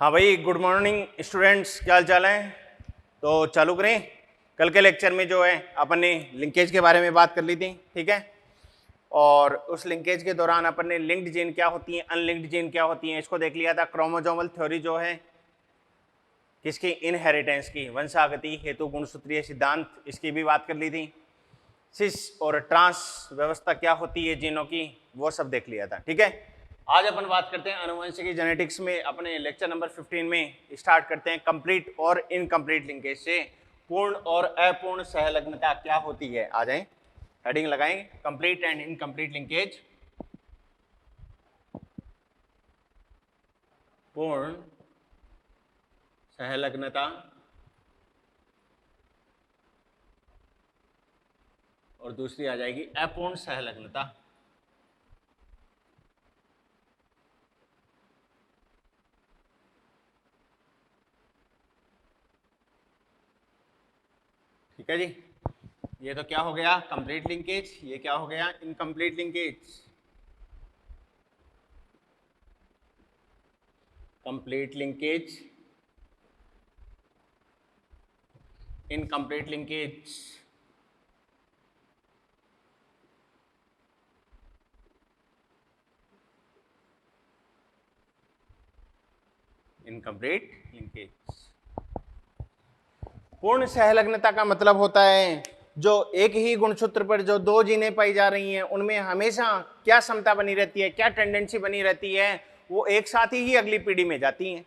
हाँ भाई, good morning students, क्या हाल चाल है। तो चालू करें। कल के लेक्चर में जो है अपन ने लिंकेज के बारे में बात कर ली थी, ठीक है। और उस लिंकेज के दौरान अपन ने लिंक्ड जीन क्या होती हैं, अनलिंक्ड जीन क्या होती हैं, इसको देख लिया था। क्रोमोसोमल थ्योरी जो है किसकी, इनहेरिटेंस की, वंशागति हेतु गुणसूत्रीय सिद्धांत, इसकी भी बात कर ली थी। सिस और ट्रांस व्यवस्था क्या होती है जीनों की, वो सब देख लिया था, ठीक है। आज अपन बात करते हैं आनुवंशिकी जेनेटिक्स में, अपने लेक्चर नंबर 15 में स्टार्ट करते हैं कंप्लीट और इनकम्प्लीट लिंकेज से। पूर्ण और अपूर्ण सहलग्नता क्या होती है, आ जाएं, हेडिंग लगाएंगे, कंप्लीट एंड इनकम्प्लीट लिंकेज। पूर्ण सहलग्नता और दूसरी आ जाएगी अपूर्ण सहलग्नता। ठीक है जी, ये तो क्या हो गया कंप्लीट लिंकेज, ये क्या हो गया incomplete linkage. Complete linkage, incomplete linkage. Incomplete linkage. पूर्ण सहलग्नता का मतलब होता है जो एक ही गुणसूत्र पर जो दो जीनें पाई जा रही हैं उनमें हमेशा क्या क्षमता बनी रहती है, क्या टेंडेंसी बनी रहती है, वो एक साथ ही अगली पीढ़ी में जाती हैं,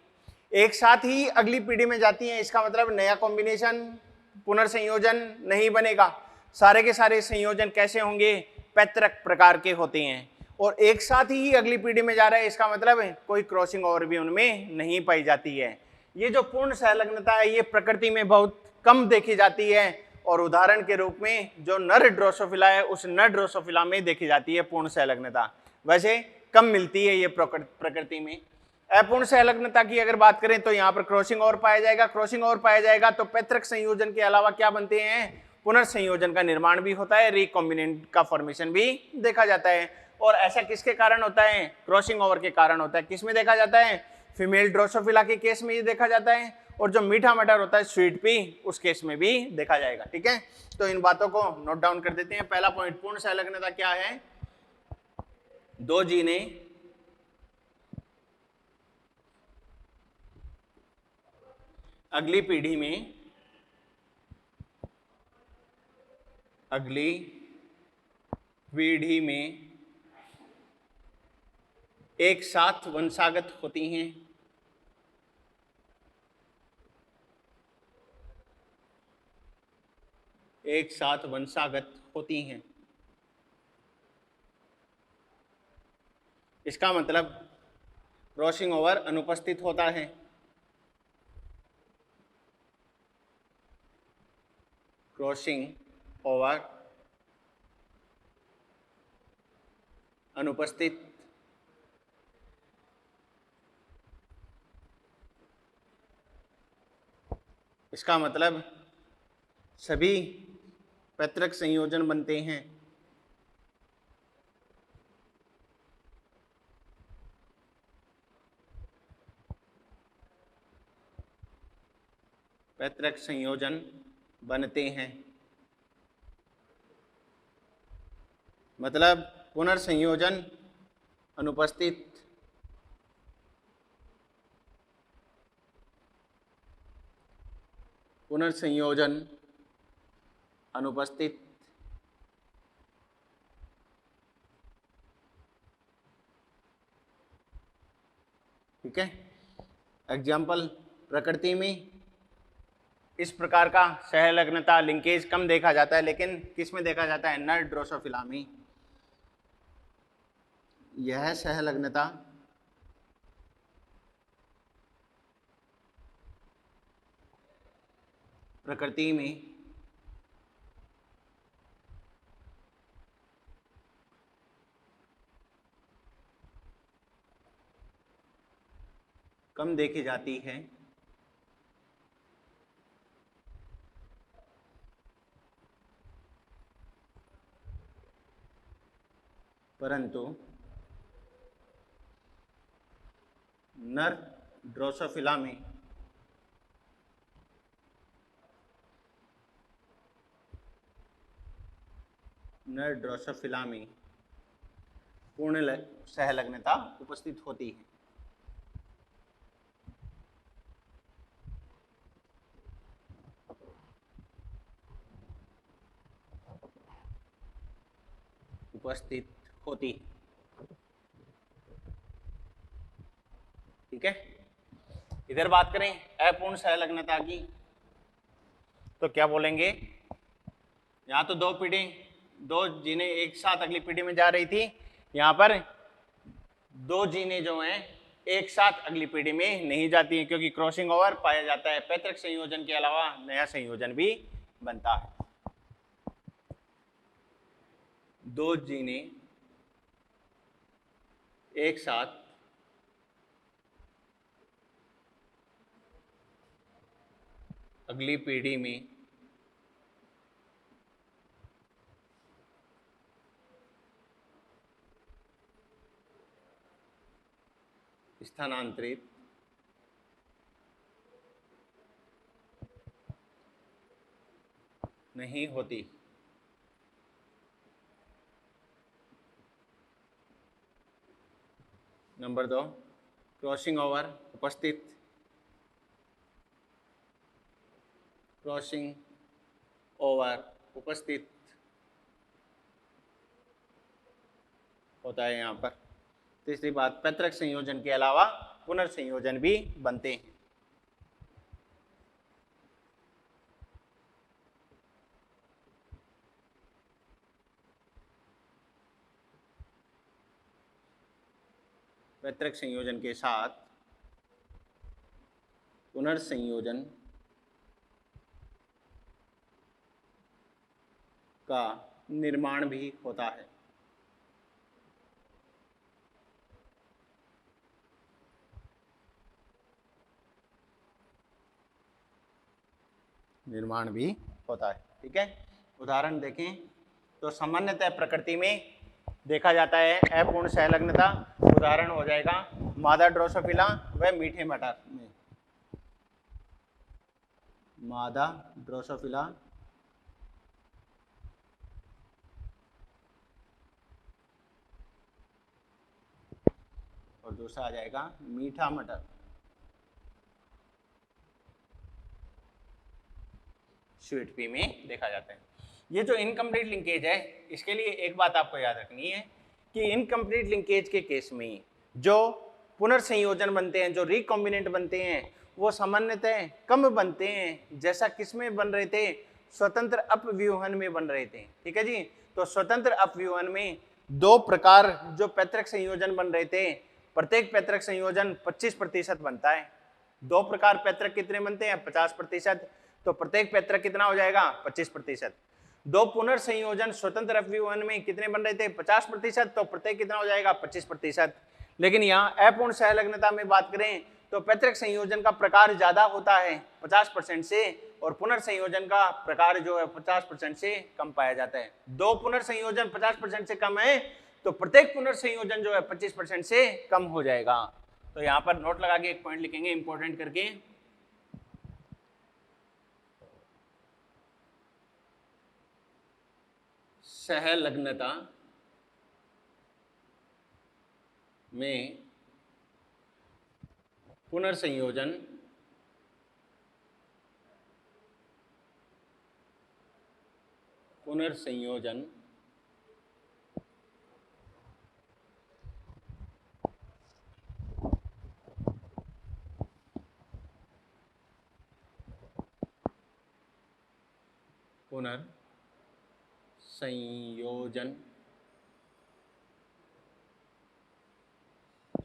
एक साथ ही अगली पीढ़ी में जाती हैं। इसका मतलब नया कॉम्बिनेशन, पुनर्संयोजन नहीं बनेगा। सारे के सारे संयोजन कैसे होंगे, पैतृक प्रकार के होते हैं और एक साथ ही अगली पीढ़ी में जा रहा है। इसका मतलब है कोई क्रॉसिंग ओवर भी उनमें नहीं पाई जाती है। ये जो पूर्ण सहलग्नता है ये प्रकृति में बहुत कम देखी जाती है और उदाहरण के रूप में जो नर ड्रोसोफिला है उस नर ड्रोसोफिला में देखी जाती है पूर्ण सहलग्नता। वैसे कम मिलती है ये प्रकृति में। अपूर्ण सहलग्नता की अगर बात करें तो यहाँ पर क्रॉसिंग ओवर पाया जाएगा। क्रॉसिंग ओवर पाया जाएगा तो पैतृक संयोजन के अलावा क्या बनते हैं, पुनर्संयोजन का निर्माण भी होता है, रिकॉम्बिनेंट का फॉर्मेशन भी देखा जाता है। और ऐसा किसके कारण होता है, क्रॉसिंग ओवर के कारण होता है। किसमें देखा जाता है, फीमेल ड्रोसोफिला के केस में ये देखा जाता है और जो मीठा मटर होता है स्वीट पी उस केस में भी देखा जाएगा, ठीक है। तो इन बातों को नोट डाउन कर देते हैं। पहला पॉइंट, पूर्ण सहलग्नता क्या है, दो जीने अगली पीढ़ी में एक साथ वंशागत होती हैं। एक साथ वंशागत होती हैं। इसका मतलब क्रॉसिंग ओवर अनुपस्थित होता है। क्रॉसिंग ओवर अनुपस्थित। इसका मतलब सभी पैतृक संयोजन बनते हैं। पैतृक संयोजन बनते हैं मतलब पुनर्संयोजन अनुपस्थित। पुनर्संयोजन अनुपस्थित। ठीक है। एग्जाम्पल, प्रकृति में इस प्रकार का सहलग्नता लिंकेज कम देखा जाता है, लेकिन किस में देखा जाता है, नर ड्रोसोफिला में। यह सहलग्नता प्रकृति में कम देखी जाती है, परंतु नर ड्रोसोफिला में नर ड्रोसोफिला में पूर्ण सहलग्नता उपस्थित होती है। उपस्थित होती है। ठीक है, इधर बात करें अपूर्ण सहलग्नता की तो क्या बोलेंगे, यहां तो दो जीने एक साथ अगली पीढ़ी में जा रही थी, यहां पर दो जीने जो हैं एक साथ अगली पीढ़ी में नहीं जाती हैं, क्योंकि क्रॉसिंग ओवर पाया जाता है। पैतृक संयोजन के अलावा नया संयोजन भी बनता है। दो जीने एक साथ अगली पीढ़ी में स्थानांतरित नहीं होती। नंबर 2, क्रॉसिंग ओवर उपस्थित, क्रॉसिंग ओवर उपस्थित होता है यहां पर। तीसरी बात, पैतृक संयोजन के अलावा पुनर्संयोजन भी बनते हैं। पैतृक संयोजन के साथ पुनर्संयोजन का निर्माण भी होता है। निर्माण भी होता है। ठीक है, उदाहरण देखें तो सामान्यतः प्रकृति में देखा जाता है अपूर्ण सहलग्नता। उदाहरण हो जाएगा मादा ड्रोसोफिला व मीठे मटर में। मादा ड्रोसोफिला और दूसरा आ जाएगा मीठा मटर। स्वीट पी में देखा जाता है। ये जो इनकम्प्लीट लिंकेज है, इसके लिए एक बात आपको याद रखनी है कि इनकम्प्लीट लिंकेज के केस में जो पुनर्संयोजन बनते हैं, जो रिकॉम्बिनेंट बनते हैं, वो सामान्यतः कम बनते हैं। जैसा किसमें बन रहे थे, स्वतंत्र अपव्यूहन में बन रहे थे। ठीक है जी, तो स्वतंत्र अपव्यूहन में दो प्रकार जो पैतृक संयोजन बन रहे थे, प्रत्येक पैतृक संयोजन 25% बनता है। दो प्रकार पैतृक कितने बनते हैं, 50%, तो प्रत्येक पैतृक कितना हो जाएगा, 25%। दो पुनर्संयोजन स्वतंत्र अपव्यूहन में कितने बन रहे थे, 50%, तो प्रत्येक कितना हो जाएगा, 25%। लेकिन यहाँ अपूर्ण सहलग्नता में बात करें तो पैतृक संयोजन का प्रकार ज्यादा होता है 50% से, और पुनर्संयोजन का प्रकार जो है 50% से कम पाया जाता है। दो पुनर्संयोजन 50% से कम है तो प्रत्येक पुनर्संयोजन जो है 25% से कम हो जाएगा। तो यहाँ पर नोट लगा के एक पॉइंट लिखेंगे इंपॉर्टेंट करके, सहलग्नता में पुनर्संयोजन पुनर्संयोजन पुनर्संयोजन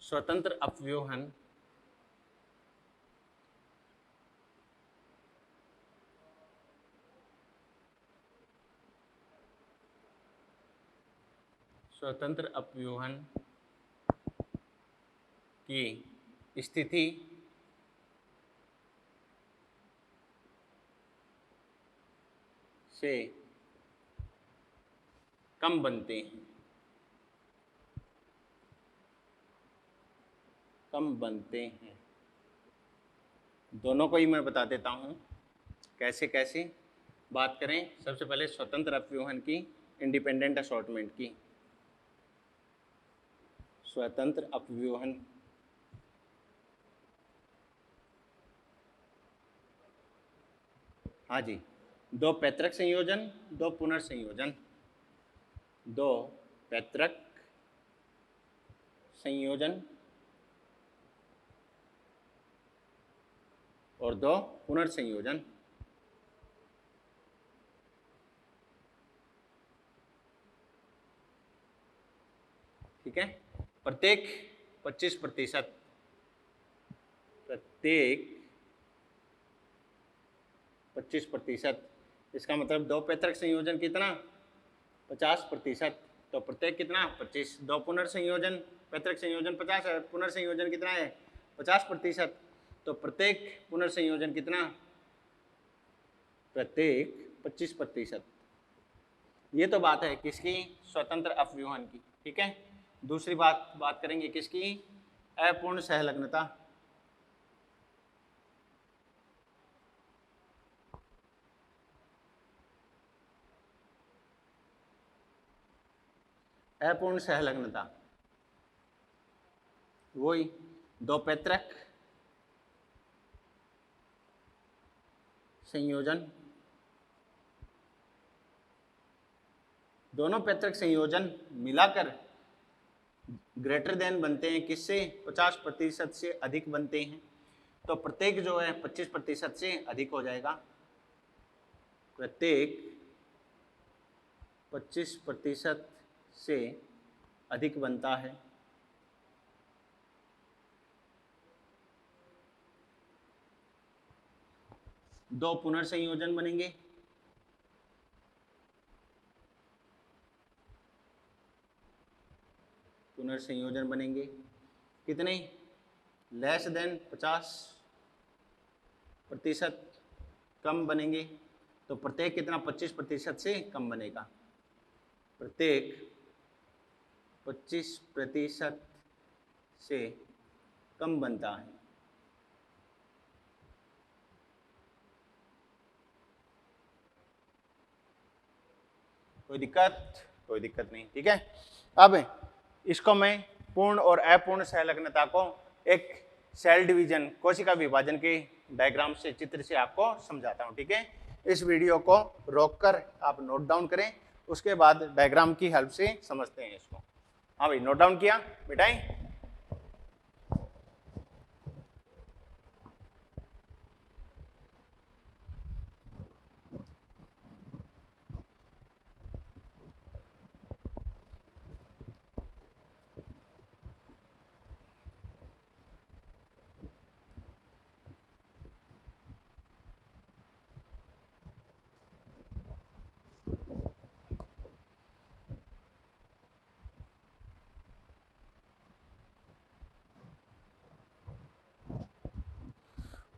स्वतंत्र अपव्यूहन स्वतंत्र अपव्यूहन की स्थिति से कम बनते हैं, कम बनते हैं। दोनों को ही मैं बता देता हूँ कैसे कैसे बात करें। सबसे पहले स्वतंत्र अपव्यूहन की, इंडिपेंडेंट असॉर्टमेंट की। स्वतंत्र अपव्यूहन, हाँ जी, दो पैतृक संयोजन, दो पुनर्संयोजन, दो पैतृक संयोजन और दो पुनर्संयोजन। ठीक है, प्रत्येक 25%, प्रत्येक 25%। इसका मतलब दो पैतृक संयोजन कितना, 50%। तो प्रत्येक कितना, 25। दो पुनर्संयोजन, पैतृक संयोजन 50 है, पुनर्संयोजन कितना है, 50%। तो प्रत्येक पुनर्संयोजन कितना, प्रत्येक 25%। ये तो बात है किसकी, स्वतंत्र अपव्यूहन की। ठीक है, दूसरी बात करेंगे किसकी, अपूर्ण सहलग्नता। अपूर्ण सहलग्नता वही दो पैतृक संयोजन, दोनों पैतृक संयोजन मिलाकर ग्रेटर देन बनते हैं किससे, 50% से अधिक बनते हैं। तो प्रत्येक जो है 25% से अधिक हो जाएगा, प्रत्येक 25% से अधिक बनता है। दो पुनर्संयोजन बनेंगे, पुनर्संयोजन बनेंगे कितने, लेस देन 50%, कम बनेंगे। तो प्रत्येक कितना, 25% से कम बनेगा, प्रत्येक 25% से कम बनता है। कोई दिक्कत नहीं। ठीक है, अब इसको मैं पूर्ण और अपूर्ण सहलग्नता को एक सेल डिवीजन, कोशिका विभाजन के डायग्राम से, चित्र से आपको समझाता हूं। ठीक है, इस वीडियो को रोककर आप नोट डाउन करें, उसके बाद डायग्राम की हेल्प से समझते हैं इसको। हाँ भाई, नोट डाउन किया बेटाई।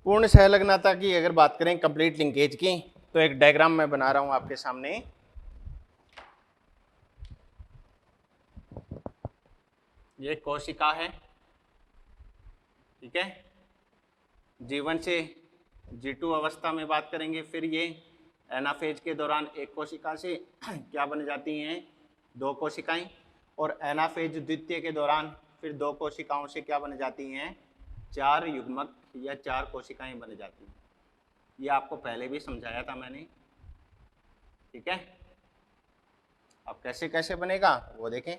पूर्ण सहलग्नता की अगर बात करें, कंप्लीट लिंकेज की, तो एक डायग्राम मैं बना रहा हूं आपके सामने। ये कोशिका है, ठीक है, जीवन से G2 अवस्था में बात करेंगे। फिर ये एनाफेज के दौरान एक कोशिका से क्या बन जाती हैं, दो कोशिकाएं, और एनाफेज द्वितीय के दौरान फिर दो कोशिकाओं से क्या बन जाती हैं, चार युग्मक या चार कोशिकाएं बन जाती हैं। ये आपको पहले भी समझाया था मैंने। ठीक है, अब कैसे कैसे बनेगा वो देखें।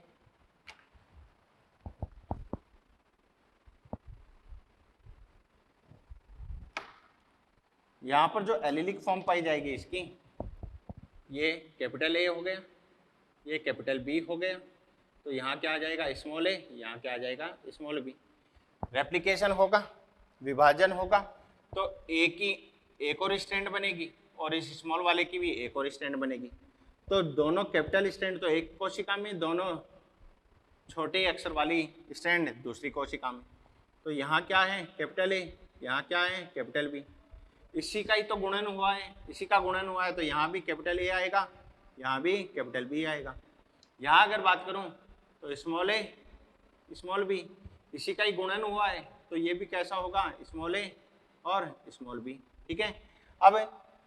यहां पर जो एलिलिक फॉर्म पाई जाएगी इसकी, ये कैपिटल ए हो गया, ये कैपिटल बी हो गया। तो यहाँ क्या आ जाएगा, स्मॉल ए, यहाँ क्या आ जाएगा, स्मॉल बी। रेप्लिकेशन होगा, विभाजन होगा, तो ए की एक और स्टैंड बनेगी और इस स्मॉल वाले की भी एक और स्टैंड बनेगी। तो दोनों कैपिटल स्टैंड तो एक कोशिका में, दोनों छोटे अक्षर वाली स्टैंड दूसरी कोशिका में। तो यहाँ क्या है, कैपिटल ए, यहाँ क्या है, कैपिटल बी। इसी का ही तो गुणन हुआ है, इसी का गुणन हुआ है, तो यहाँ भी कैपिटल ए आएगा, यहाँ भी कैपिटल बी आएगा। यहाँ अगर बात करूँ तो स्मॉल ए स्मॉल बी, इसी का ही गुणन हुआ है, तो ये भी कैसा होगा, स्मॉल ए और स्मॉल बी। ठीक है, अब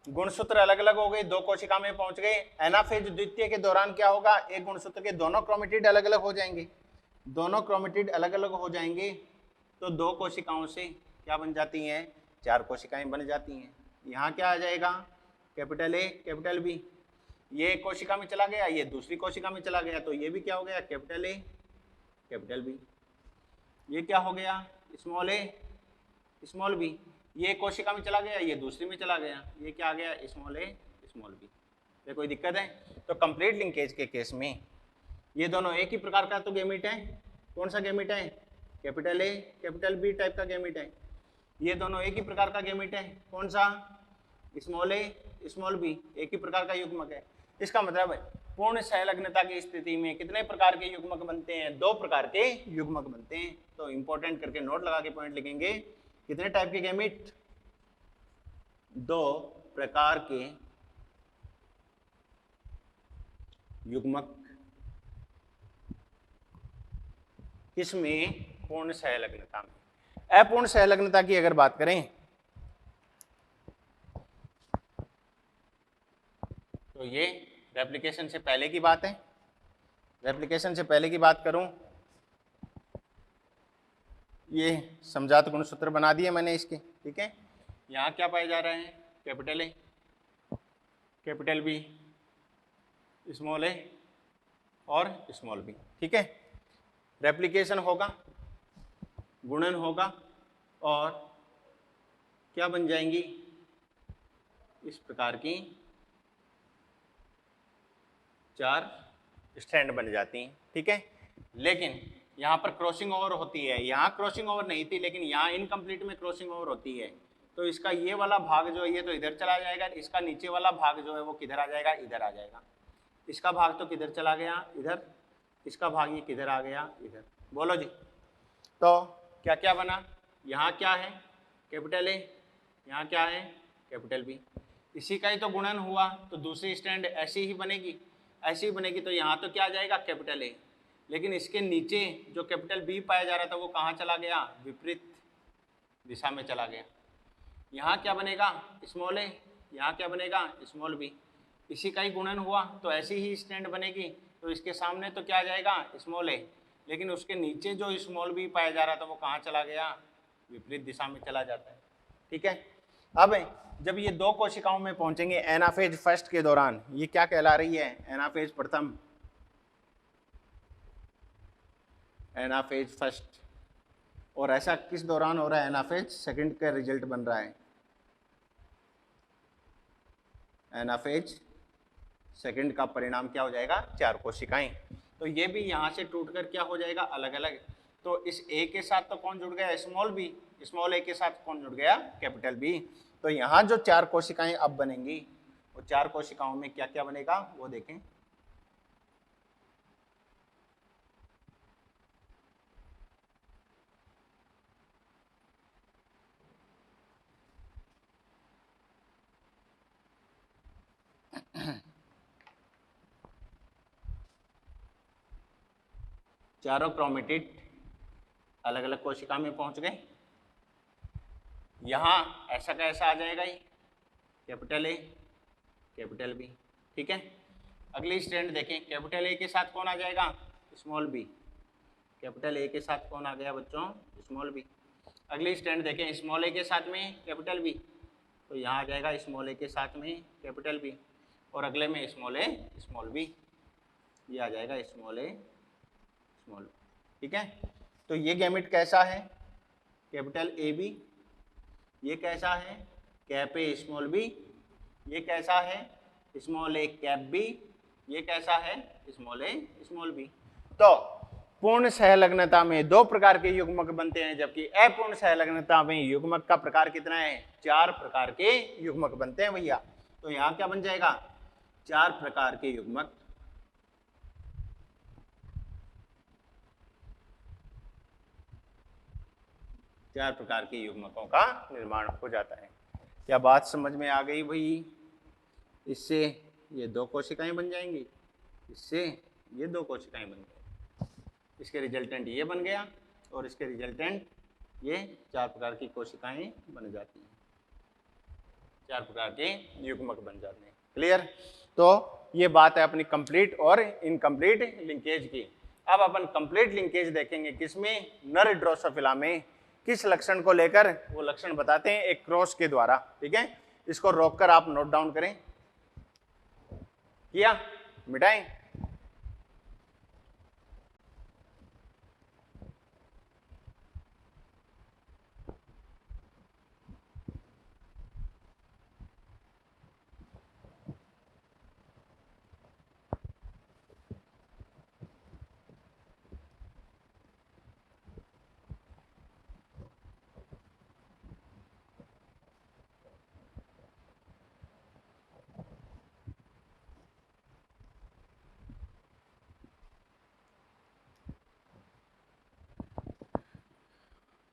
गुणसूत्र अलग अलग हो गए, दो कोशिका में पहुंच गए। एनाफेज द्वितीय के दौरान क्या होगा, एक गुणसूत्र के दोनों क्रोमेटिड अलग अलग हो जाएंगे, दोनों क्रोमेटिड अलग अलग हो जाएंगे, तो दो कोशिकाओं से क्या बन जाती हैं, चार कोशिकाएं बन जाती हैं। यहाँ क्या आ जाएगा, कैपिटल ए कैपिटल बी, ये एक कोशिका में चला गया, ये दूसरी कोशिका में चला गया, तो ये भी क्या हो गया, कैपिटल ए कैपिटल बी। ये क्या हो गया, स्मॉल ए स्मॉल बी, ये कोशिका में चला गया, ये दूसरी में चला गया, ये क्या आ गया, स्मॉल ए स्मॉल बी। ये कोई दिक्कत है? तो कंप्लीट लिंकेज के केस में ये दोनों एक ही प्रकार का तो गैमीट है। कौन सा गैमीट है, capital A capital B type का गैमीट है। ये दोनों एक ही प्रकार का गैमीट है, कौन सा, स्मॉल ए स्मॉल बी, एक ही प्रकार का युग्मक है। इसका मतलब पूर्ण सहलग्नता की स्थिति में कितने प्रकार के युग्मक बनते हैं, दो प्रकार के युग्मक बनते हैं। तो इंपॉर्टेंट करके नोट लगा के पॉइंट लिखेंगे, कितने टाइप के गैमीट, दो प्रकार के युग्मक, किसमें, पूर्ण सहलग्नता में। अपूर्ण सहलग्नता की अगर बात करें तो ये रेप्लिकेशन से पहले की बात है। रेप्लिकेशन से पहले की बात करूं, ये समझात गुणसूत्र बना दिए मैंने इसके। ठीक है, यहाँ क्या पाए जा रहे हैं, capital A capital B small A और स्मॉल बी। ठीक है, रेप्लिकेशन होगा, गुणन होगा और क्या बन जाएंगी, इस प्रकार की चार स्ट्रैंड बन जाती हैं। ठीक है, लेकिन यहाँ पर क्रॉसिंग ओवर होती है, यहाँ क्रॉसिंग ओवर नहीं थी, लेकिन यहाँ इनकम्प्लीट में क्रॉसिंग ओवर होती है। तो इसका ये वाला भाग जो है ये तो इधर चला जाएगा, इसका नीचे वाला भाग जो है वो किधर आ जाएगा, इधर आ जाएगा। इसका भाग तो किधर चला गया, इधर, इसका भाग ये किधर आ गया, इधर। बोलो जी, तो क्या क्या बना, यहाँ क्या है, कैपिटल ए, यहाँ क्या है, कैपिटल बी। इसी का ही तो गुणन हुआ, तो दूसरी स्टैंड ऐसी ही बनेगी, ऐसी ही बनेगी। तो यहाँ तो क्या आ जाएगा, कैपिटल ए, लेकिन इसके नीचे जो कैपिटल बी पाया जा रहा था वो कहाँ चला गया, विपरीत दिशा में चला गया। यहाँ क्या बनेगा, स्मॉल ए, यहाँ क्या बनेगा, स्मॉल बी। इसी का ही गुणन हुआ तो ऐसी ही स्टैंड बनेगी। तो इसके सामने तो क्या आ जाएगा, स्मॉल ए, लेकिन उसके नीचे जो स्मॉल बी पाया जा रहा था वो कहाँ चला गया, विपरीत दिशा में चला जाता है। ठीक है, अब जब ये दो कोशिकाओं में पहुंचेंगे एनाफेज फर्स्ट के दौरान, ये क्या कहला रही है, एनाफेज प्रथम, एनाफेज फर्स्ट। और ऐसा किस दौरान हो रहा है, एनाफेज सेकंड का रिजल्ट बन रहा है, एनाफेज सेकंड का परिणाम क्या हो जाएगा, चार कोशिकाएं। तो ये भी यहाँ से टूटकर क्या हो जाएगा, अलग अलग। तो इस ए के साथ तो कौन जुड़ गया, स्मॉल बी, स्मॉल ए के साथ कौन जुड़ गया, कैपिटल बी। तो यहाँ जो चार कोशिकाएं अब बनेंगी, वो चार कोशिकाओं में क्या क्या बनेगा वो देखें। चारों क्रोमेटिड अलग अलग कोशिका में पहुंच गए। यहाँ ऐसा का ऐसा आ जाएगा ही, कैपिटल ए कैपिटल बी। ठीक है, अगली स्टैंड देखें, कैपिटल ए के साथ कौन आ जाएगा, स्मॉल बी। कैपिटल ए के साथ कौन आ गया बच्चों, स्मॉल बी। अगली स्टैंड देखें, स्मॉल ए के साथ में कैपिटल बी, तो यहाँ आ जाएगा स्मॉल ए के साथ में कैपिटल बी, और अगले में स्मॉल ए स्मॉल बी, ये आ जाएगा स्मॉल ए स्मॉल। ठीक है, तो ये गैमेट कैसा है, कैपिटल ए बी। ये कैसा है, कैप ए स्मॉल बी। ये कैसा है, स्मॉल ए कैप बी। ये कैसा है, स्मॉल ए स्मॉल बी। तो पूर्ण सहलग्नता में दो प्रकार के युग्मक बनते हैं, जबकि अपूर्ण सहलग्नता में युग्मक का प्रकार कितना है, चार प्रकार के युग्मक बनते हैं भैया। तो यहाँ क्या बन जाएगा, चार प्रकार के युग्मक। चार प्रकार के युग्मकों का निर्माण हो जाता है। क्या बात समझ में आ गई भाई? इससे ये दो कोशिकाएं बन जाएंगी, इससे ये दो कोशिकाएं बन गई। इसके रिजल्टेंट ये बन गया और इसके रिजल्टेंट ये 4 प्रकार की कोशिकाएं बन जाती हैं, 4 प्रकार के युग्मक बन जाते हैं। क्लियर? तो ये बात है अपनी कंप्लीट और इनकम्प्लीट लिंकेज की। अब अपन कंप्लीट लिंकेज देखेंगे किसमें, नर ड्रोसोफिला में। किस लक्षण को लेकर, वो लक्षण बताते हैं एक क्रॉस के द्वारा। ठीक है, इसको रोककर आप नोट डाउन करें। किया? मिटाएं?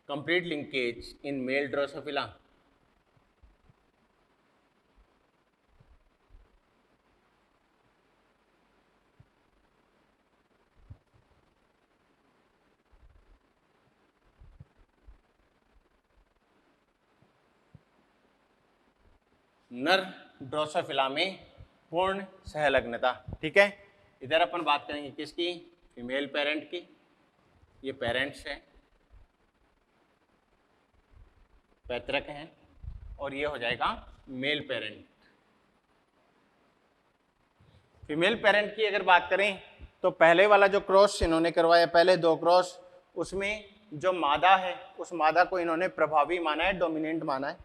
Complete linkage in male Drosophila. नर ड्रोसोफिला में पूर्ण सहलग्नता। ठीक है, इधर अपन बात करेंगे किसकी, फीमेल पेरेंट की। ये पेरेंट्स है, पैतृक हैं, और ये हो जाएगा मेल पेरेंट। फीमेल पेरेंट की अगर बात करें तो पहले वाला जो क्रॉस इन्होंने करवाया, पहले 2 क्रॉस, उसमें जो मादा है उस मादा को इन्होंने प्रभावी माना है, डोमिनेंट माना है,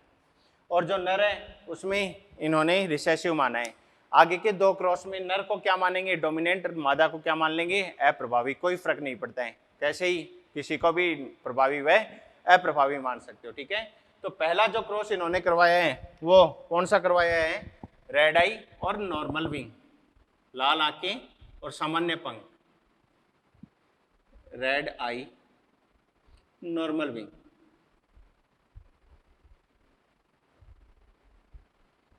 और जो नर है उसमें इन्होंने रिसेसिव माना है। आगे के 2 क्रॉस में नर को क्या मानेंगे, डोमिनेंट, मादा को क्या मान लेंगे, अप्रभावी। कोई फर्क नहीं पड़ता है, कैसे ही किसी को भी प्रभावी व अप्रभावी मान सकते हो। ठीक है, तो पहला जो क्रॉस इन्होंने करवाया है वो कौन सा करवाया है, रेड आई और नॉर्मल विंग, लाल आंखें और सामान्य पंख, रेड आई नॉर्मल विंग।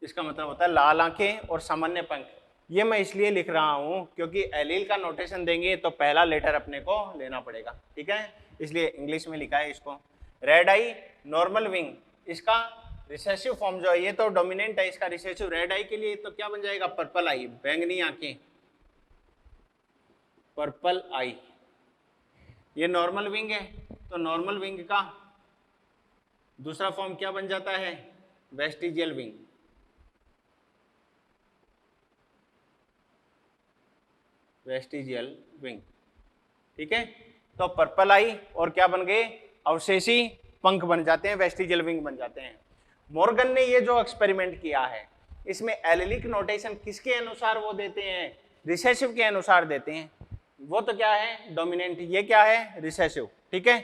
इसका मतलब होता है लाल आंखें और सामान्य पंख। ये मैं इसलिए लिख रहा हूं क्योंकि एलील का नोटेशन देंगे तो पहला लेटर अपने को लेना पड़ेगा। ठीक है, इसलिए इंग्लिश में लिखा है इसको रेड आई नॉर्मल विंग। इसका रिसेसिव फॉर्म जो है, ये तो डोमिनेंट है, इसका रिसेसिव रेड आई के लिए तो क्या बन जाएगा, पर्पल आई, बैंगनी आंखें, पर्पल आई। ये नॉर्मल विंग है, तो नॉर्मल विंग का दूसरा फॉर्म क्या बन जाता है, वेस्टिजियल विंग। Vestigial wing. ठीक है, तो पर्पल आई और क्या बन गए, अवशेषी पंख बन जाते हैं, वेस्टिजियल विंग बन जाते हैं। मॉर्गन ने ये जो एक्सपेरिमेंट किया है, इसमें एलिलिक नोटेशन किसके अनुसार वो देते हैं, रिसेसिव के अनुसार देते हैं। वो तो क्या है, डोमिनेंट, ये क्या है, रिसेसिव। ठीक है,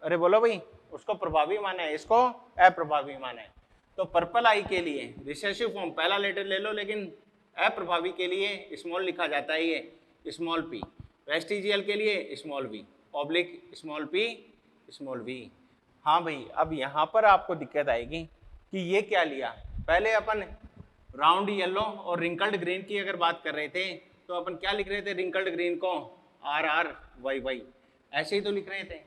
अरे बोलो भाई, उसको प्रभावी माना है, इसको अप्रभावी माना है। तो पर्पल आई के लिए रिसेसिव फॉर्म पहला लेटर ले लो, लेकिन अप्रभावी के लिए स्मॉल लिखा जाता है, ये स्मॉल पी। वेस्टिजियल के लिए small V, oblique small P small V. हाँ भाई, अब यहाँ पर आपको दिक्कत आएगी कि ये क्या लिया। पहले अपन राउंड येलो और रिंकल्ड ग्रीन की अगर बात कर रहे थे तो अपन क्या लिख रहे थे, रिंकल्ड ग्रीन को आर आर वाई वाई, ऐसे ही तो लिख रहे थे।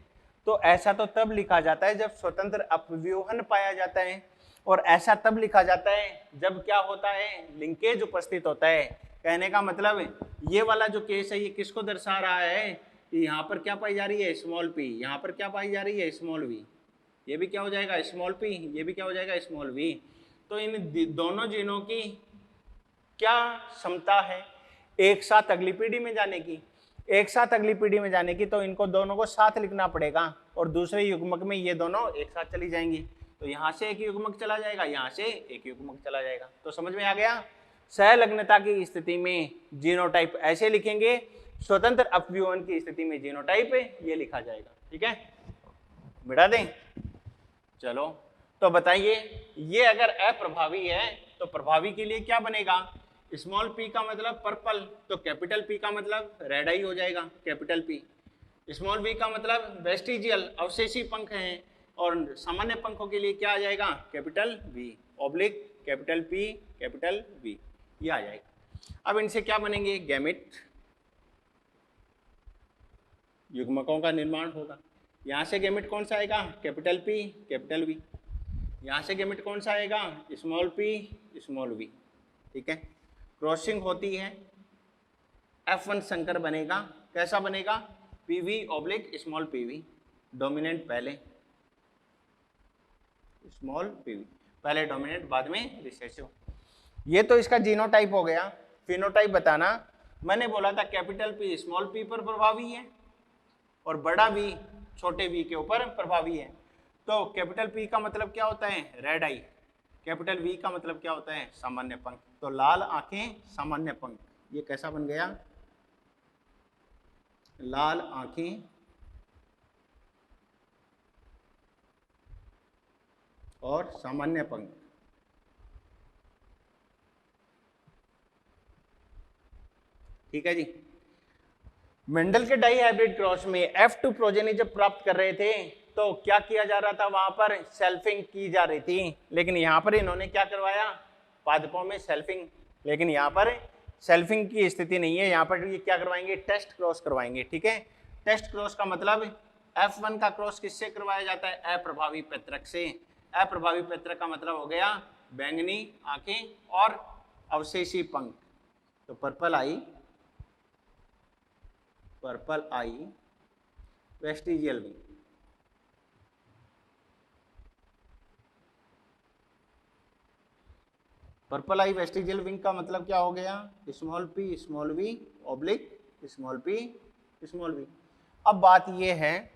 तो ऐसा तो तब लिखा जाता है जब स्वतंत्र अपव्यूहन पाया जाता है, और ऐसा तब लिखा जाता है जब क्या होता है, लिंकेज उपस्थित होता है। कहने का मतलब ये वाला जो केस है ये किसको दर्शा रहा है, कि यहाँ पर क्या पाई जा रही है, स्मॉल पी, यहाँ पर क्या पाई जा रही है, स्मॉल वी। ये भी क्या हो जाएगा, स्मॉल पी, ये भी क्या हो जाएगा, स्मॉल वी। तो इन दोनों जीनों की क्या क्षमता है एक साथ अगली पीढ़ी में जाने की, एक साथ अगली पीढ़ी में जाने की, तो इनको दोनों को साथ लिखना पड़ेगा, और दूसरे युग्मक में ये दोनों एक साथ चली जाएंगी। तो यहाँ से एक युग्मक चला जाएगा, यहाँ से एक युग्मक चला जाएगा। तो समझ में आ गया। सहलग्नता की स्थिति में जीनोटाइप ऐसे लिखेंगे, स्वतंत्र अपव्यूहन की स्थिति में जीनोटाइप ये लिखा जाएगा। ठीक है, मिटा दें। चलो, तो बताइए, ये अगर अप्रभावी है तो प्रभावी के लिए क्या बनेगा, स्मॉल पी का मतलब पर्पल, तो कैपिटल पी का मतलब रेड आई हो जाएगा, कैपिटल पी। स्मॉल वी का मतलब वेस्टिजियल, अवशेषी पंख हैं, और सामान्य पंखों के लिए क्या आ जाएगा, capital V, oblique capital P capital V, ये आ जाएगा। अब इनसे क्या बनेंगे, गैमेट, युग्मकों का निर्माण होगा। यहाँ से गैमेट कौन सा आएगा, कैपिटल पी कैपिटल वी। यहाँ से गैमेट कौन सा आएगा, स्मॉल पी स्मॉल वी। ठीक है, क्रॉसिंग होती है, F1 संकर बनेगा। कैसा बनेगा, PV oblique small PV, dominant पहले, स्मॉल पीवी पहले डोमिनेंट बाद में रिसेसिव। ये तो इसका जीनोटाइप हो गया। फिनोटाइप बताना, मैंने बोला था कैपिटल पी स्मॉल पी पर प्रभावी है और बड़ा वी छोटे वी के ऊपर प्रभावी है। तो कैपिटल पी का मतलब क्या होता है, रेड आई। कैपिटल वी का मतलब क्या होता है, सामान्य पंख। तो लाल आंखें सामान्य पंख, ये कैसा बन गया, लाल आंखें और सामान्य पंख। ठीक है जी। मेंडल के डाई हाइब्रिड क्रॉस में F2 प्रोजेनी जब प्राप्त कर रहे थे तो क्या किया जा रहा था, वहां पर सेल्फिंग की जा रही थी। लेकिन यहां पर इन्होंने क्या करवाया, पादपों में सेल्फिंग। लेकिन यहां पर सेल्फिंग की स्थिति नहीं है, यहां पर ये क्या करवाएंगे, टेस्ट क्रॉस करवाएंगे। ठीक है, टेस्ट क्रॉस का मतलब F1 का क्रॉस किससे करवाया जाता है, अप्रभावी पैतृक से। अप्रभावी पैतृक का मतलब हो गया बैंगनी आंखें और अवशेषी पंख। तो purple eye vestigial wing. Purple eye vestigial wing का मतलब क्या हो गया, small P small V oblique small P small V. अब बात ये है,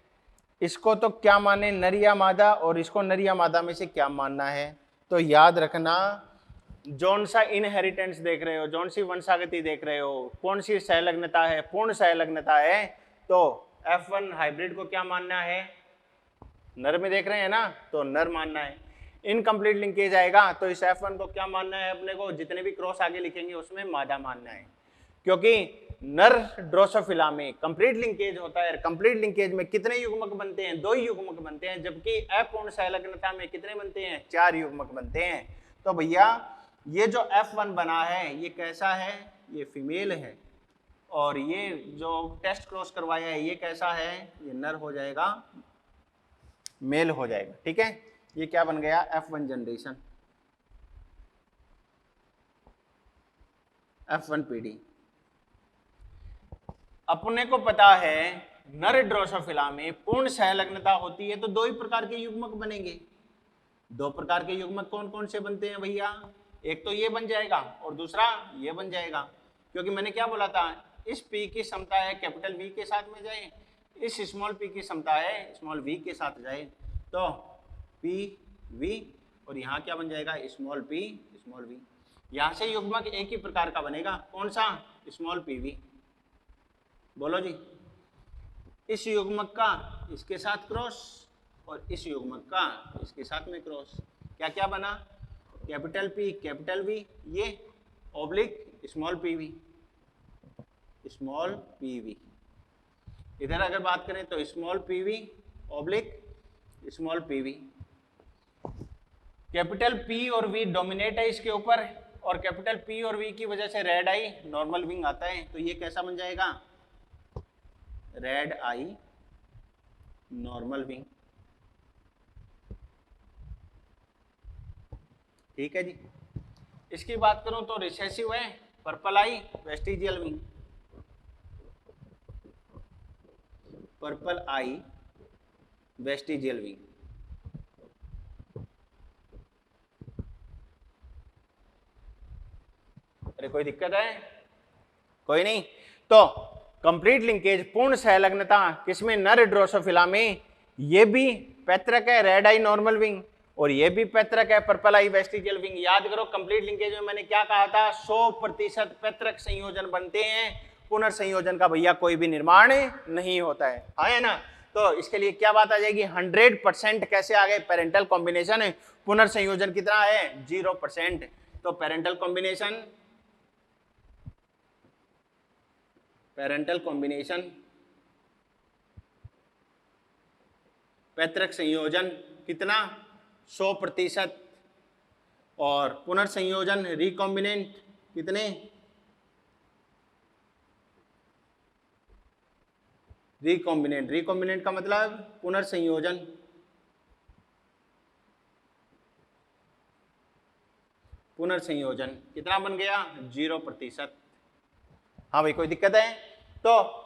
इसको तो क्या माने, नर या मादा, और इसको नर या मादा में से क्या मानना है। तो याद रखना, जौन सा इनहेरिटेंस देख रहे हो, जौन सी वंशागति देख रहे हो, कौन सी सहलग्नता है, पूर्ण सहलग्नता है, तो F1 हाइब्रिड को क्या मानना है, नर में देख रहे हैं ना, तो नर मानना है। इनकम्प्लीट लिंकेज आएगा तो इस F1 को क्या मानना है अपने को, जितने भी क्रॉस आगे लिखेंगे उसमें मादा मानना है। क्योंकि नर ड्रोसोफिला में कंप्लीट लिंकेज होता है। कंप्लीट लिंकेज में कितने युग्मक बनते हैं, 2 युग्मक बनते हैं, जबकि अपूर्ण सहलग्नता में कितने बनते हैं, 4 युग्मक बनते हैं। तो भैया ये जो F1 बना है ये कैसा है, ये फीमेल है, और ये जो टेस्ट क्रॉस करवाया है ये कैसा है, ये नर हो जाएगा, मेल हो जाएगा। ठीक है, ये क्या बन गया, F1 जनरेशन, F1 पीढ़ी। अपने को पता है नर ड्रोसोफिला में पूर्ण सहलग्नता होती है तो 2 ही प्रकार के युग्मक बनेंगे। 2 प्रकार के युग्मक कौन कौन से बनते हैं भैया, एक तो ये बन जाएगा और दूसरा ये बन जाएगा। क्योंकि मैंने क्या बोला था, इस P की समता है कैपिटल V के साथ में जाए, इस स्मॉल p की समता है स्मॉल v के साथ जाए, तो P V और यहाँ क्या बन जाएगा, स्मॉल p स्मॉल v। यहाँ से युग्मक एक ही प्रकार का बनेगा, कौन सा, स्मॉल pv। बोलो जी, इस युग्मक का इसके साथ क्रॉस और इस युग्मक का इसके साथ में क्रॉस, क्या क्या बना, कैपिटल P कैपिटल V, ये oblique small pv small pv। इधर अगर बात करें तो small pv oblique small pv। Capital P और V डोमिनेट है इसके ऊपर, और कैपिटल P और V की वजह से रेड आई नॉर्मल विंग आता है। तो ये कैसा बन जाएगा, रेड आई नॉर्मल विंग। ठीक है जी। इसकी बात करूं तो रिसेसिव है purple eye vestigial wing, purple eye vestigial wing. अरे कोई दिक्कत है, कोई नहीं। तो कंप्लीट लिंकेज पूर्ण सहलग्नता किसमें, नर ड्रोसोफिला में। ये भी पैतृक है रेड आई नॉर्मल विंग, और ये भी पैतृक है पर्पल आई वेस्टिजियल विंग। याद करो कंप्लीट लिंकेज में मैंने क्या कहा था, 100% पैतृक संयोजन बनते हैं, पुनर्संयोजन का भैया कोई भी निर्माण नहीं होता है, है ना। तो इसके लिए क्या बात आ जाएगी, 100% कैसे आ गए, पेरेंटल कॉम्बिनेशन है। पुनर्संयोजन कितना है, 0%। तो पेरेंटल कॉम्बिनेशन, पेरेंटल कॉम्बिनेशन पैतृक संयोजन कितना, 100%, और पुनर्संयोजन रिकॉम्बिनेंट कितने, रिकॉम्बिनेंट, रिकॉम्बिनेंट का मतलब पुनर्संयोजन। पुनर्संयोजन कितना बन गया? 0%। हाँ भाई, कोई दिक्कत है? तो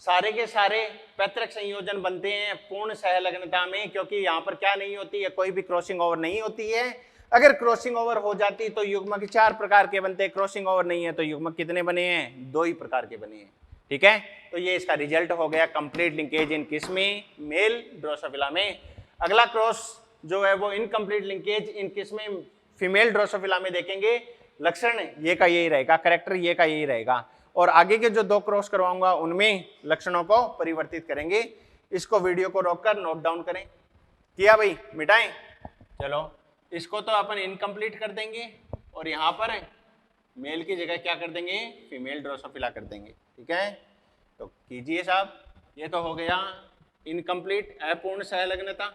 सारे के सारे पैतृक संयोजन बनते हैं पूर्ण सहलग्नता में, क्योंकि यहाँ पर क्या नहीं होती है, कोई भी क्रॉसिंग ओवर नहीं होती है। अगर क्रॉसिंग ओवर हो जाती तो युग्मक 4 प्रकार के बनते, क्रॉसिंग ओवर नहीं है तो युग्मक कितने बने हैं? 2 ही प्रकार के बने हैं। ठीक है, तो ये इसका रिजल्ट हो गया, कंप्लीट लिंकेज इन किसमें? मेल ड्रोसोफिला में। अगला क्रॉस जो है वो इनकम्प्लीट लिंकेज इन किसमें? फीमेल ड्रोसोफिला में देखेंगे। लक्षण ये का यही रहेगा, करेक्टर ये का यही रहेगा, और आगे के जो 2 क्रॉस करवाऊंगा उनमें लक्षणों को परिवर्तित करेंगे। इसको वीडियो को रोककर नोट डाउन करें। किया भाई? मिटाएं। चलो इसको तो अपन इनकम्प्लीट कर देंगे और यहाँ पर मेल की जगह क्या कर देंगे? फीमेल ड्रोसोफिला कर देंगे। ठीक है, तो कीजिए साहब। ये तो हो गया इनकम्प्लीट, अपूर्ण सहलग्नता,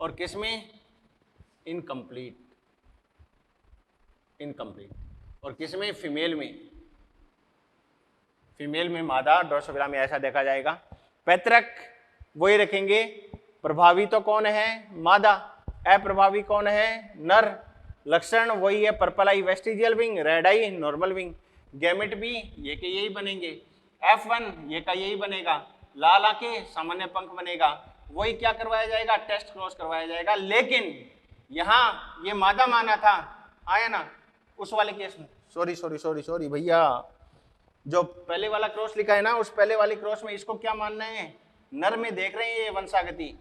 और किसमें? इनकम्प्लीट, इनकम्प्लीट, और किसमें? फीमेल में। फीमेल में मादा ड्रोसोफिला में ऐसा देखा जाएगा। पैतृक वही रखेंगे, प्रभावी तो कौन है? मादा, अप्रभावी कौन है? नर। लक्षण वही है, purple eye vestigial wing, red आई नॉर्मल विंग। गैमेट भी ये के यही बनेंगे, F1 ये का यही बनेगा, लाल आके सामान्य पंख बनेगा। वही क्या करवाया जाएगा? टेस्ट क्रॉस करवाया जाएगा। लेकिन यहाँ ये मादा माना था, आया ना उस वाले केस में। सॉरी भैया, जो पहले वाला क्रॉस लिखा है ना, उस पहले वाले क्रॉस में इसको क्या मानना है? नर में देख रहे हैं ये वंशागति।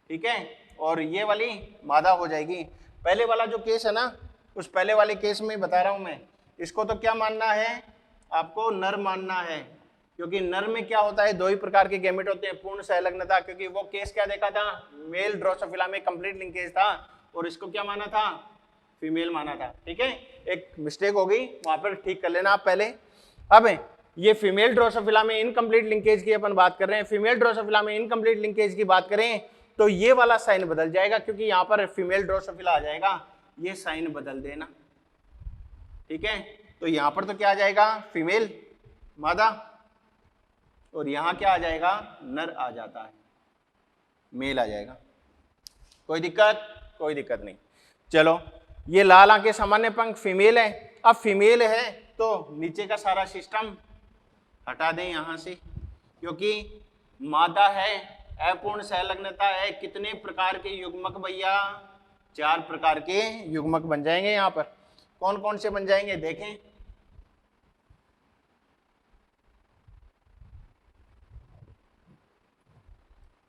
ठीक है, और ये वाली मादा हो जाएगी। पहले वाला जो केस है ना, उस पहले वाले केस में बता रहा हूं मैं, इसको तो क्या मानना है? आपको नर मानना है, क्योंकि नर में क्या होता है? 2 ही प्रकार के गैमेट होते हैं, पूर्ण सहलग्नता। क्योंकि वो केस क्या देखा था? मेल ड्रोसोफिला में कंप्लीट लिंकेज था, और इसको क्या माना था? फीमेल माना था। ठीक है, एक मिस्टेक हो गई वहां पर, ठीक कर लेना आप पहले। अब ये फीमेल ड्रोसोफिला में इनकम्प्लीट लिंकेज की अपन बात कर रहे हैं। फीमेल ड्रोसोफिला में इनकम्प्लीट लिंकेज की बात करें तो ये वाला साइन बदल जाएगा, क्योंकि यहाँ पर फीमेल ड्रोसोफिला आ जाएगा, ये साइन बदल देना। ठीक है, तो यहाँ पर तो क्या आ जाएगा? फीमेल मादा, और यहाँ क्या आ जाएगा? नर आ जाता है, मेल आ जाएगा। कोई दिक्कत? कोई दिक्कत नहीं। चलो, ये लाल आंखें सामान्य पंख फीमेल है। अब फीमेल है तो नीचे का सारा सिस्टम हटा दें यहां से, क्योंकि मादा है, अपूर्ण सहलग्नता है। कितने प्रकार के युग्मक भैया? 4 प्रकार के युग्मक बन जाएंगे। यहां पर कौन कौन से बन जाएंगे देखें।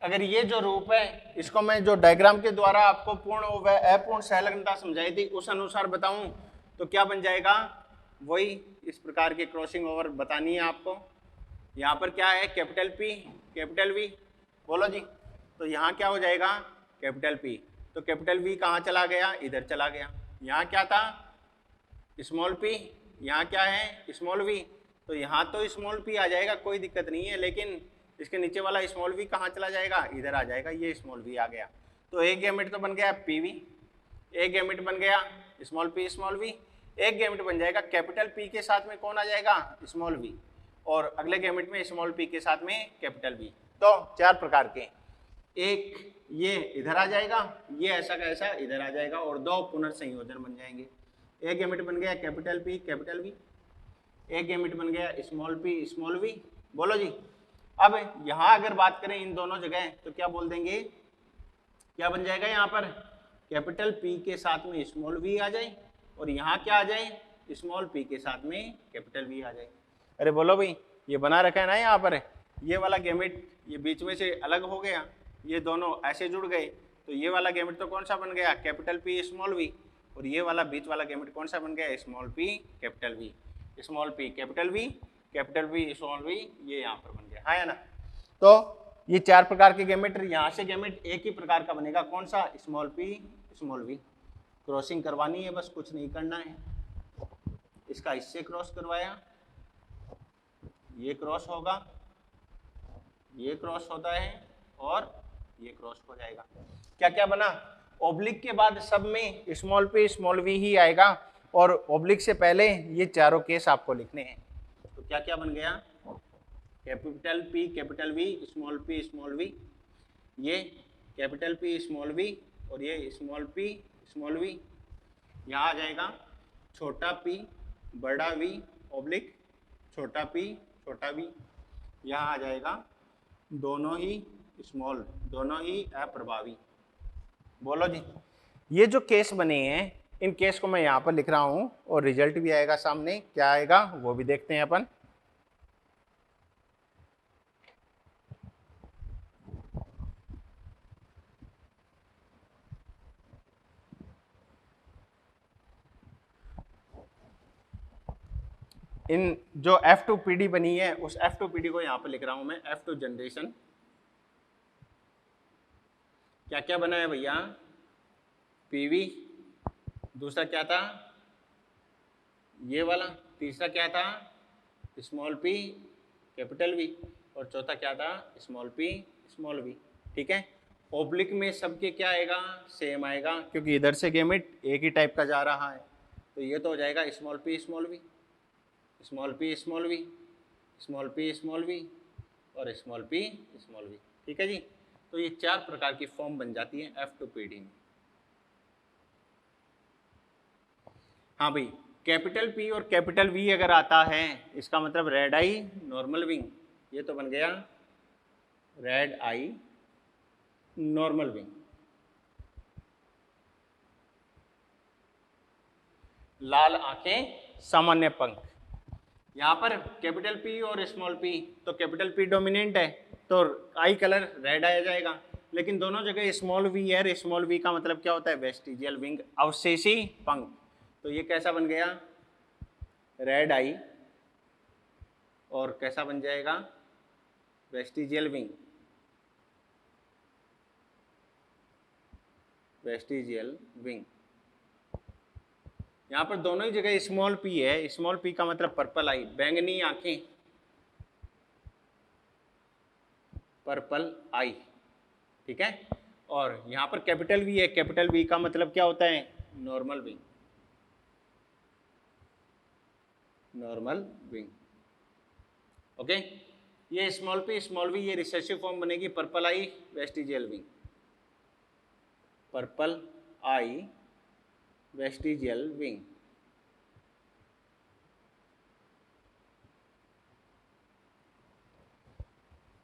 अगर ये जो रूप है, इसको मैं जो डायग्राम के द्वारा आपको पूर्ण व अपूर्ण सहलग्नता समझाई थी उस अनुसार बताऊं तो क्या बन जाएगा? वही इस प्रकार के क्रॉसिंग ओवर बतानी है आपको। यहाँ पर क्या है? कैपिटल P, कैपिटल V, बोलो जी। तो यहाँ क्या हो जाएगा? Capital P। तो कैपिटल V कहाँ चला गया? इधर चला गया। यहाँ क्या था? Small p। यहाँ क्या है? Small v। तो यहाँ तो स्मॉल p आ जाएगा, कोई दिक्कत नहीं है, लेकिन इसके नीचे वाला स्मॉल v कहाँ चला जाएगा? इधर आ जाएगा। ये स्मॉल v आ गया, तो एक गैमेट तो बन गया PV, एक गैमेट बन गया स्मॉल p स्मॉल v, एक गैमेट बन जाएगा कैपिटल P के साथ में कौन आ जाएगा? स्मॉल v, और अगले गैमेट में स्मॉल p के साथ में कैपिटल V। तो 4 प्रकार के, एक ये इधर आ जाएगा, ये ऐसा का ऐसा इधर आ जाएगा, और 2 पुनर्संयोजन बन जाएंगे। एक गैमेट बन गया कैपिटल P कैपिटल V, एक गैमेट बन गया स्मॉल p स्मॉल v। बोलो जी। अब यहाँ अगर बात करें इन दोनों जगह तो क्या बोल देंगे? क्या बन जाएगा? यहाँ पर कैपिटल P के साथ में स्मॉल v आ जाए, और यहाँ क्या आ जाए? स्मॉल p के साथ में कैपिटल V आ जाए। अरे बोलो भाई, ये बना रखा है ना यहाँ पर, ये वाला गैमेट ये बीच में से अलग हो गया, ये दोनों ऐसे जुड़ गए, तो ये वाला गैमेट तो कौन सा बन गया? कैपिटल P स्मॉल v, और ये वाला बीच वाला गैमेट कौन सा बन गया? Small p capital V, small p capital V, capital V small v, ये यहाँ पर बन गया है ना। तो ये 4 प्रकार के गैमेट, यहाँ से गैमेट एक ही प्रकार का बनेगा, कौन सा? Small p small v। Crossing करवानी है, बस कुछ नहीं करना है। इसका इससे क्रॉस करवाया, ये क्रॉस होगा, ये क्रॉस होता है, और ये क्रॉस हो जाएगा। क्या क्या बना? ओब्लिक के बाद सब में स्मॉल p स्मॉल v ही आएगा, और ओब्लिक से पहले ये चारों केस आपको लिखने हैं। तो क्या क्या बन गया? Capital P capital V small p small v, ये कैपिटल P स्मॉल v और ये स्मॉल p स्मॉल v, यहाँ आ जाएगा छोटा p बड़ा V ऑब्लिक छोटा p छोटा v, यहाँ आ जाएगा दोनों ही स्मॉल दोनों ही अप्रभावी। बोलो जी, ये जो केस बने हैं इन केस को मैं यहाँ पर लिख रहा हूँ और रिजल्ट भी आएगा सामने, क्या आएगा वो भी देखते हैं अपन। इन जो F2PD बनी है उस F2PD को यहाँ पर लिख रहा हूं मैं, F2 जनरेशन। क्या क्या बना है भैया, PV, दूसरा क्या था ये वाला, तीसरा क्या था स्मॉल p कैपिटल V और चौथा क्या था स्मॉल p स्मॉल v। ठीक है, ओब्लिक में सबके क्या आएगा सेम आएगा क्योंकि इधर से गेमिट एक ही टाइप का जा रहा है, तो ये तो हो जाएगा small p small v small p small v small p small v और स्मॉल p स्मॉल v। ठीक है जी, तो ये चार प्रकार की फॉर्म बन जाती है F2PD में। हाँ भाई, कैपिटल P और कैपिटल V अगर आता है इसका मतलब रेड आई नॉर्मल विंग, ये तो बन गया रेड आई नॉर्मल विंग। लाल आंखें सामान्य पंख, यहाँ पर कैपिटल P और स्मॉल p, तो कैपिटल P डोमिनेंट है तो आई कलर रेड आ जाएगा, लेकिन दोनों जगह स्मॉल v है, स्मॉल v का मतलब क्या होता है वेस्टिजियल विंग अवशेषी पंख, तो ये कैसा बन गया रेड आई और कैसा बन जाएगा वेस्टिजियल विंग, वेस्टिजियल विंग। यहाँ पर दोनों ही जगह स्मॉल p है, स्मॉल p का मतलब पर्पल आई बैंगनी आंखें, पर्पल आई। ठीक है, और यहाँ पर कैपिटल V है, कैपिटल V का मतलब क्या होता है normal wing, normal wing. Okay, ये स्मॉल p स्मॉल v ये रिसेसिव फॉर्म बनेगी purple eye vestigial wing, purple eye vestigial wing.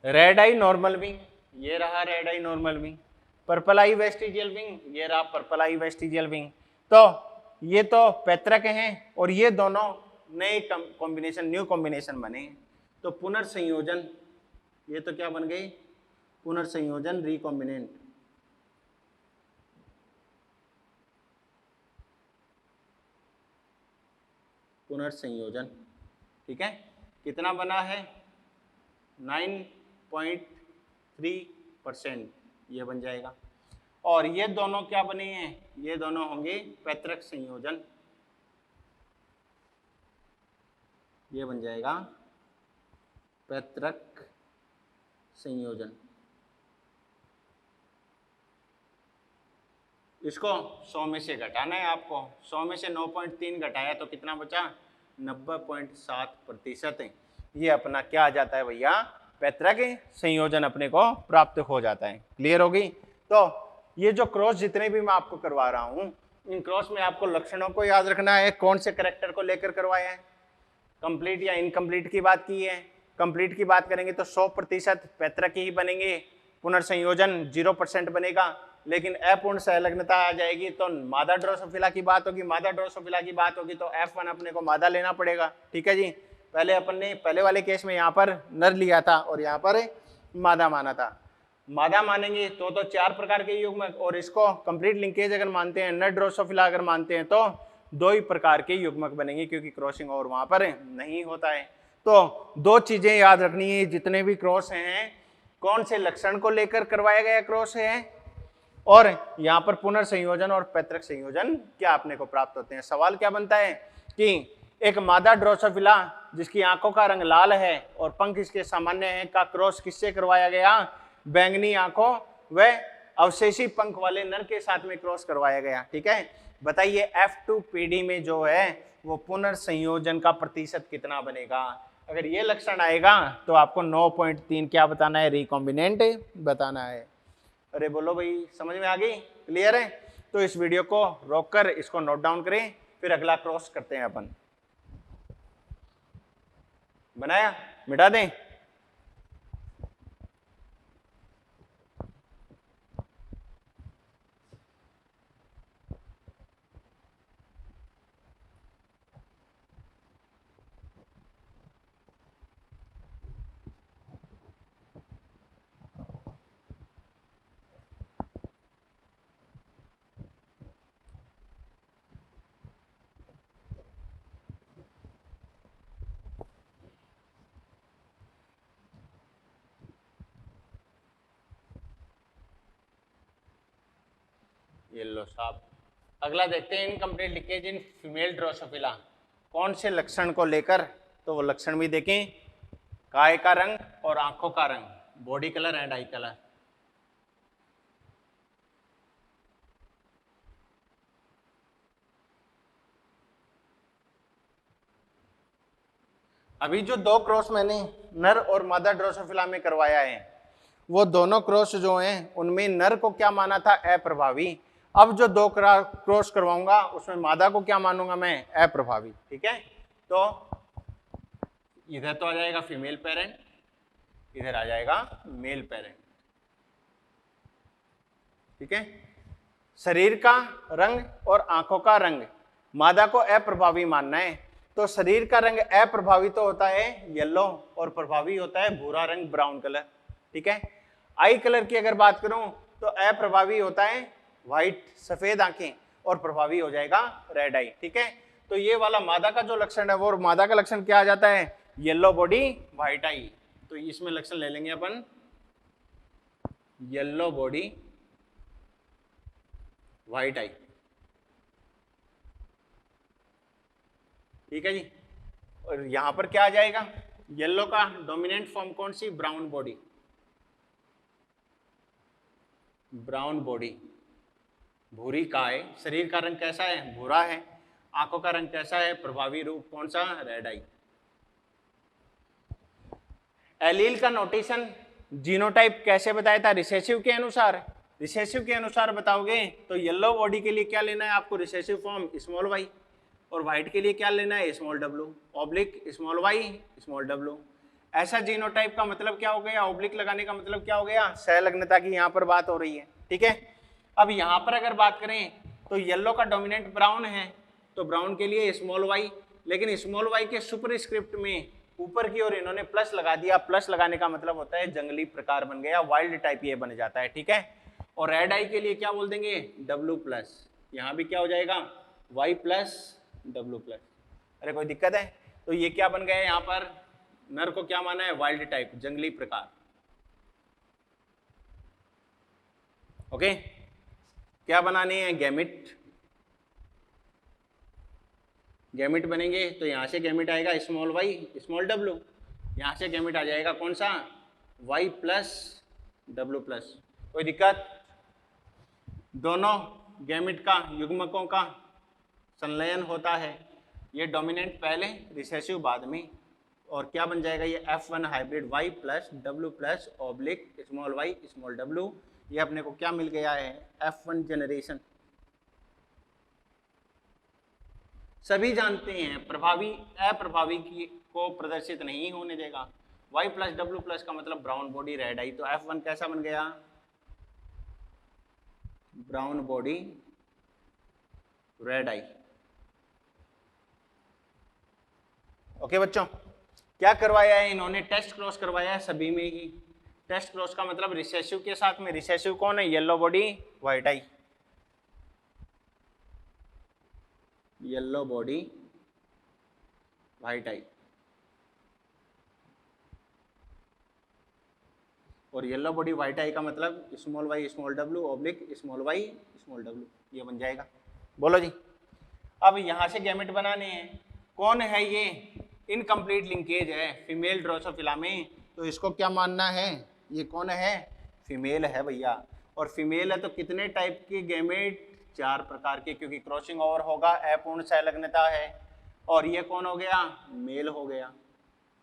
Red आई नॉर्मल विंग, ये रहा रेड आई normal wing, purple eye vestigial wing, ये रहा पर्पल आई वेस्टिजियल विंग। तो ये तो पैतृक हैं और ये दोनों नए कॉम्बिनेशन न्यू कॉम्बिनेशन बने, तो पुनर्संयोजन, ये तो क्या बन गई पुनर्संयोजन रिकॉम्बिनेंट। पुनर्संयोजन, ठीक है, कितना बना है 9.3% ये बन जाएगा। और ये दोनों क्या बने हैं, ये दोनों होंगे पैतृक संयोजन, ये बन जाएगा पैतृक संयोजन। इसको 100 में से घटाना है आपको, 100 में से 9.3 घटाया तो कितना बचा 90.7%। ये अपना क्या आ जाता है भैया पैतृक संयोजन अपने को प्राप्त हो जाता है। क्लियर होगी? तो ये जो क्रॉस जितने भी मैं आपको करवा रहा हूँ, इन क्रॉस में आपको लक्षणों को याद रखना है, कौन से कैरेक्टर को लेकर करवाया है, कंप्लीट या इनकम्प्लीट की बात की है। कंप्लीट की बात करेंगे तो 100% पैतृक ही बनेंगे, पुनर्संयोजन 0% बनेगा, लेकिन अपूर्ण संलग्नता आ जाएगी तो मादा ड्रोसोफिला की बात होगी, मादा ड्रोसोफिला की बात होगी तो F1 अपने को मादा लेना पड़ेगा। ठीक है जी, पहले अपन ने पहले वाले केस में यहाँ पर नर लिया था और यहाँ पर मादा माना था। मादा मानेंगे तो 4 प्रकार के युग्मक, और इसको कंप्लीट लिंकेज अगर मानते हैं, नर ड्रोसोफिला अगर मानते हैं तो 2 ही प्रकार के युग्मक बनेंगे, क्योंकि क्रॉसिंग और वहां पर नहीं होता है। तो 2 चीजें याद रखनी है, जितने भी क्रॉस हैं कौन से लक्षण को लेकर करवाया गया क्रॉस है, और यहाँ पर पुनर्संयोजन और पैतृक संयोजन क्या अपने को प्राप्त होते हैं। सवाल क्या बनता है कि एक मादा ड्रोसोफिला जिसकी आंखों का रंग लाल है और पंख इसके सामान्य हैं का क्रॉस किससे करवाया गया, बैंगनी आंखों व अवशेषी पंख वाले नर के साथ में क्रॉस करवाया गया। ठीक है, बताइए F2PD में जो है वो पुनर्संयोजन का प्रतिशत कितना बनेगा। अगर ये लक्षण आएगा तो आपको 9.3 क्या बताना है, रिकॉम्बिनेंट बताना है। अरे बोलो भाई, समझ में आ गई, क्लियर है? तो इस वीडियो को रोककर इसको नोट डाउन करें, फिर अगला क्रॉस करते हैं अपन। बनाया, मिटा दें। ये लो साहब, अगला देखते हैं incomplete leakage in female Drosophila, कौन से लक्षण को लेकर। तो वो लक्षण भी देखें, काय का रंग और आंखों का रंग, body colour and I colour. अभी जो 2 क्रॉस मैंने नर और मादा ड्रोसोफिला में करवाया है, वो दोनों क्रॉस जो हैं उनमें नर को क्या माना था, अप्रभावी। अब जो 2 क्रॉस करवाऊंगा उसमें मादा को क्या मानूंगा मैं, अप्रभावी। ठीक है, तो इधर तो आ जाएगा फीमेल पेरेंट, इधर आ जाएगा मेल पेरेंट। ठीक है, शरीर का रंग और आंखों का रंग मादा को अप्रभावी मानना है, तो शरीर का रंग अप्रभावी तो होता है येलो और प्रभावी होता है भूरा रंग, ब्राउन कलर। ठीक है, आई कलर की अगर बात करूं तो अप्रभावी होता है व्हाइट, सफेद आंखें, और प्रभावी हो जाएगा रेड आई। ठीक है, तो ये वाला मादा का जो लक्षण है, वो मादा का लक्षण क्या आ जाता है, येलो बॉडी व्हाइट आई। तो इसमें लक्षण ले लेंगे अपन, येलो बॉडी व्हाइट आई। ठीक है जी, और यहां पर क्या आ जाएगा, येलो का डोमिनेंट फॉर्म कौन सी, ब्राउन बॉडी, ब्राउन बॉडी, भूरी काय, शरीर का रंग कैसा है, भूरा है, आंखों का रंग कैसा है, प्रभावी रूप कौन सा, रेड आई। एलील का नोटेशन जीनोटाइप कैसे बताया था, रिसेसिव के अनुसार। रिसेसिव के अनुसार बताओगे तो येलो बॉडी के लिए क्या लेना है आपको, रिसेसिव फॉर्म स्मॉल वाई, और व्हाइट के लिए क्या लेना है, small W, oblique small Y small W. ऐसा जीनोटाइप का मतलब क्या हो गया, ऑब्लिक लगाने का मतलब क्या हो गया, सहलग्नता की यहाँ पर बात हो रही है। ठीक है, अब यहाँ पर अगर बात करें तो येलो का डोमिनेंट ब्राउन है, तो ब्राउन के लिए स्मॉल वाई, लेकिन स्मॉल वाई के सुपरस्क्रिप्ट में ऊपर की ओर इन्होंने प्लस लगा दिया। प्लस लगाने का मतलब होता है जंगली प्रकार बन गया, वाइल्ड टाइप ये बन जाता है। ठीक है, और रेड आई के लिए क्या बोल देंगे, डब्ल्यू प्लस, यहाँ भी क्या हो जाएगा, वाई प्लस डब्ल्यू प्लस। अरे कोई दिक्कत है, तो ये क्या बन गया, यहाँ पर नर को क्या माना है, वाइल्ड टाइप, जंगली प्रकार। ओके, क्या बनाने हैं, गैमिट, गैमिट बनेंगे, तो यहां से गैमिट आएगा स्मॉल वाई स्मॉल डब्ल्यू, यहां से गैमिट आ जाएगा कौन सा, वाई प्लस डब्ल्यू प्लस। कोई दिक्कत, दोनों गैमिट का युग्मकों का संलयन होता है, ये डोमिनेंट पहले रिसेसिव बाद में, और क्या बन जाएगा ये F1 hybrid Y plus W plus oblique small Y small W. ये अपने को क्या मिल गया है, F1 जनरेशन। सभी जानते हैं प्रभावी अप्रभावी की को प्रदर्शित नहीं होने देगा। वाई प्लस डब्ल्यू प्लस का मतलब ब्राउन बॉडी रेड आई, तो F1 कैसा बन गया, ब्राउन बॉडी रेड आई। ओके बच्चों, क्या करवाया है इन्होंने, टेस्ट क्रॉस करवाया है सभी में ही। टेस्ट क्रॉस का मतलब रिसेसिव के साथ में, रिसेसिव कौन है, yellow body white eye, yellow body white eye, और येलो बॉडी व्हाइट आई का मतलब small Y small W oblique small Y small W, ये बन जाएगा। बोलो जी, अब यहां से गैमेट बनाने हैं, कौन है ये, इनकम्प्लीट लिंकेज है फीमेल ड्रोसोफिला में, तो इसको क्या मानना है, ये कौन है, फीमेल है भैया। और फीमेल है तो कितने टाइप के गैमेट, 4 प्रकार के, क्योंकि क्रॉसिंग ओवर होगा, अपूर्ण सहलग्नता है। और ये कौन हो गया, मेल हो गया।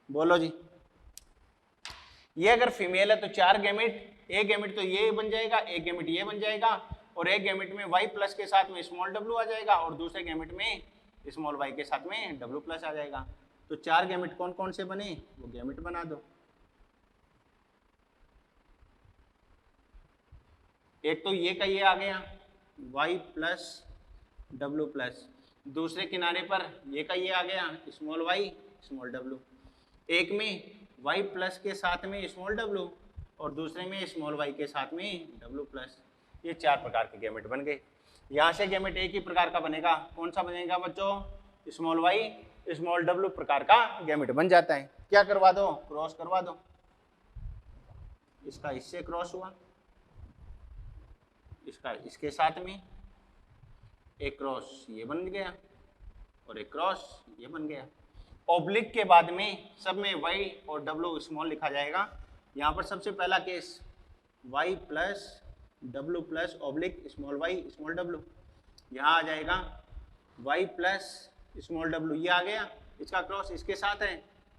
बोलो जी। ये अगर फीमेल है तो 4 गैमेट, एक गैमेट तो ये बन जाएगा, एक गैमेट ये बन जाएगा, और एक गैमेट में वाई प्लस के साथ में स्मॉल डब्ल्यू आ जाएगा, और दूसरे गैमेट में स्मॉल वाई के साथ में डब्ल्यू प्लस आ जाएगा। तो 4 गैमेट कौन कौन से बने, वो गैमेट बना दो। एक तो ये का ये आ गया वाई प्लस डब्ल्यू प्लस, दूसरे किनारे पर ये का ये आ गया स्मॉल वाई स्मॉल डब्ल्यू, एक में वाई प्लस के साथ में स्मॉल डब्ल्यू और दूसरे में स्मॉल वाई के साथ में डब्ल्यू प्लस। ये 4 प्रकार के गैमेट बन गए। यहाँ से गैमेट एक ही प्रकार का बनेगा, कौन सा बनेगा बच्चों, स्मॉल वाई स्मॉल डब्ल्यू प्रकार का गैमेट बन जाता है। क्या करवा दो, क्रॉस करवा दो। इसका इससे क्रॉस हुआ, इसका इसके साथ में, एक क्रॉस ये बन गया और एक क्रॉस ये बन गया। ऑब्लिक के बाद में सब में वाई और डब्ल्यू स्मॉल लिखा जाएगा। यहाँ पर सबसे पहला case Y plus W plus oblique small Y small W, यहाँ आ जाएगा वाई प्लस स्मॉल डब्ल्यू, ये आ गया, इसका क्रॉस इसके साथ है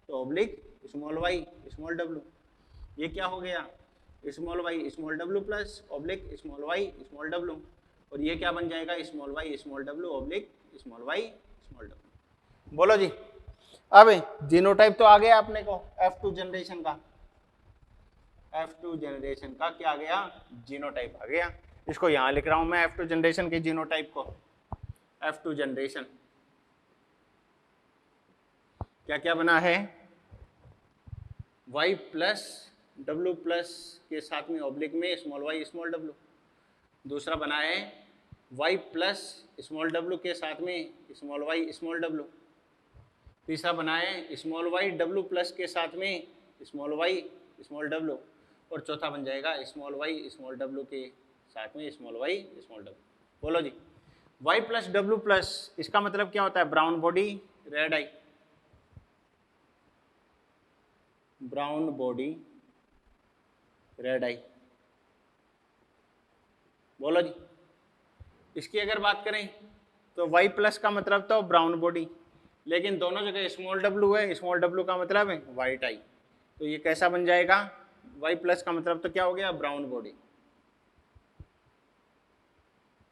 तो oblique small Y small W, ये क्या हो गया small Y small W plus oblique small Y small W, और ये क्या बन जाएगा small Y small W oblique small Y small W. बोलो जी। अब जीनोटाइप तो आ गया अपने को F2 जनरेशन का, F2 जनरेशन का क्या आ गया, जीनोटाइप आ गया। इसको यहां लिख रहा हूं मैं F2 जनरेशन के जीनोटाइप को। F2 जनरेशन क्या क्या बना है, Y प्लस डब्ल्यू प्लस के साथ में ऑब्लिक में स्मॉल वाई स्मॉल डब्ल्यू, दूसरा बना है Y प्लस स्मॉल डब्ल्यू के साथ में स्मॉल वाई स्मॉल डब्ल्यू, तीसरा बना है स्मॉल वाई डब्ल्यू प्लस के साथ में स्मॉल वाई स्मॉल डब्ल्यू, और चौथा बन जाएगा स्मॉल वाई स्मॉल डब्ल्यू के साथ में स्मॉल वाई स्मॉल डब्ल्यू। बोलो जी। वाई प्लस डब्ल्यू प्लस इसका मतलब क्या होता है, brown body red eye, brown body red eye. बोलो जी। इसकी अगर बात करें तो वाई प्लस का मतलब तो ब्राउन बॉडी, लेकिन दोनों जगह स्मॉल डब्ल्यू है, स्मॉल डब्ल्यू का मतलब है वाइट आई, तो ये कैसा बन जाएगा, वाई प्लस का मतलब तो क्या हो गया ब्राउन बॉडी,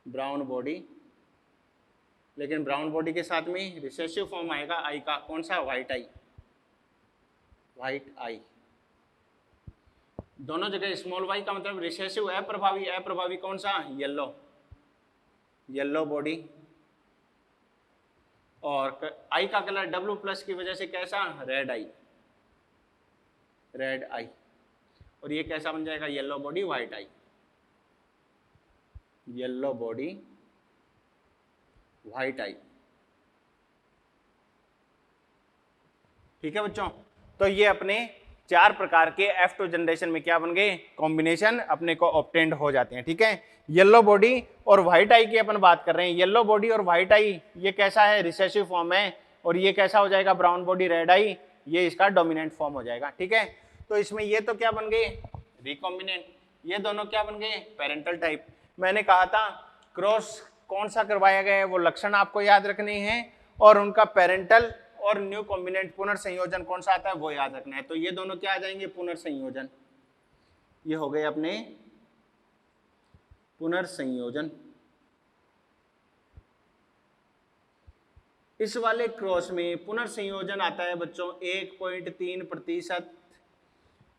ब्राउन बॉडी, लेकिन ब्राउन बॉडी के साथ में रिसेसिव फॉर्म आएगा आई का, कौन सा, वाइट आई, वाइट आई। दोनों जगह स्मॉल वाई का मतलब रिसेसिव अप्रभावी, अप्रभावी कौन सा, येलो, येलो बॉडी, और आई का कलर डब्ल्यू प्लस की वजह से कैसा, रेड आई, रेड आई, और ये कैसा बन जाएगा yellow body white eye, yellow body white आई। ठीक है बच्चों, तो ये अपने 4 प्रकार के F2 जनरेशन में क्या बन गए, कॉम्बिनेशन अपने को ऑब्टेन्ड हो जाते हैं। ठीक है, येलो बॉडी और व्हाइट आई की अपन बात कर रहे हैं। येलो बॉडी और व्हाइट आई ये कैसा है, रिसेसिव फॉर्म है, और ये कैसा हो जाएगा, ब्राउन बॉडी रेड आई, ये इसका डोमिनेंट फॉर्म हो जाएगा। ठीक है, तो इसमें ये तो क्या बन गए, रिकॉम्बिनेंट, ये दोनों क्या बन गए, पेरेंटल टाइप। मैंने कहा था क्रॉस कौन सा करवाया गया है, वो लक्षण आपको याद रखने हैं, और उनका पेरेंटल और न्यू कॉम्बिनेंट पुनर्संयोजन कौन सा आता है वो याद रखना है। तो ये दोनों क्या आ जाएंगे, पुनर्संयोजन, ये हो गए अपने पुनर्संयोजन। इस वाले क्रॉस में पुनर्संयोजन आता है बच्चों 1.3%।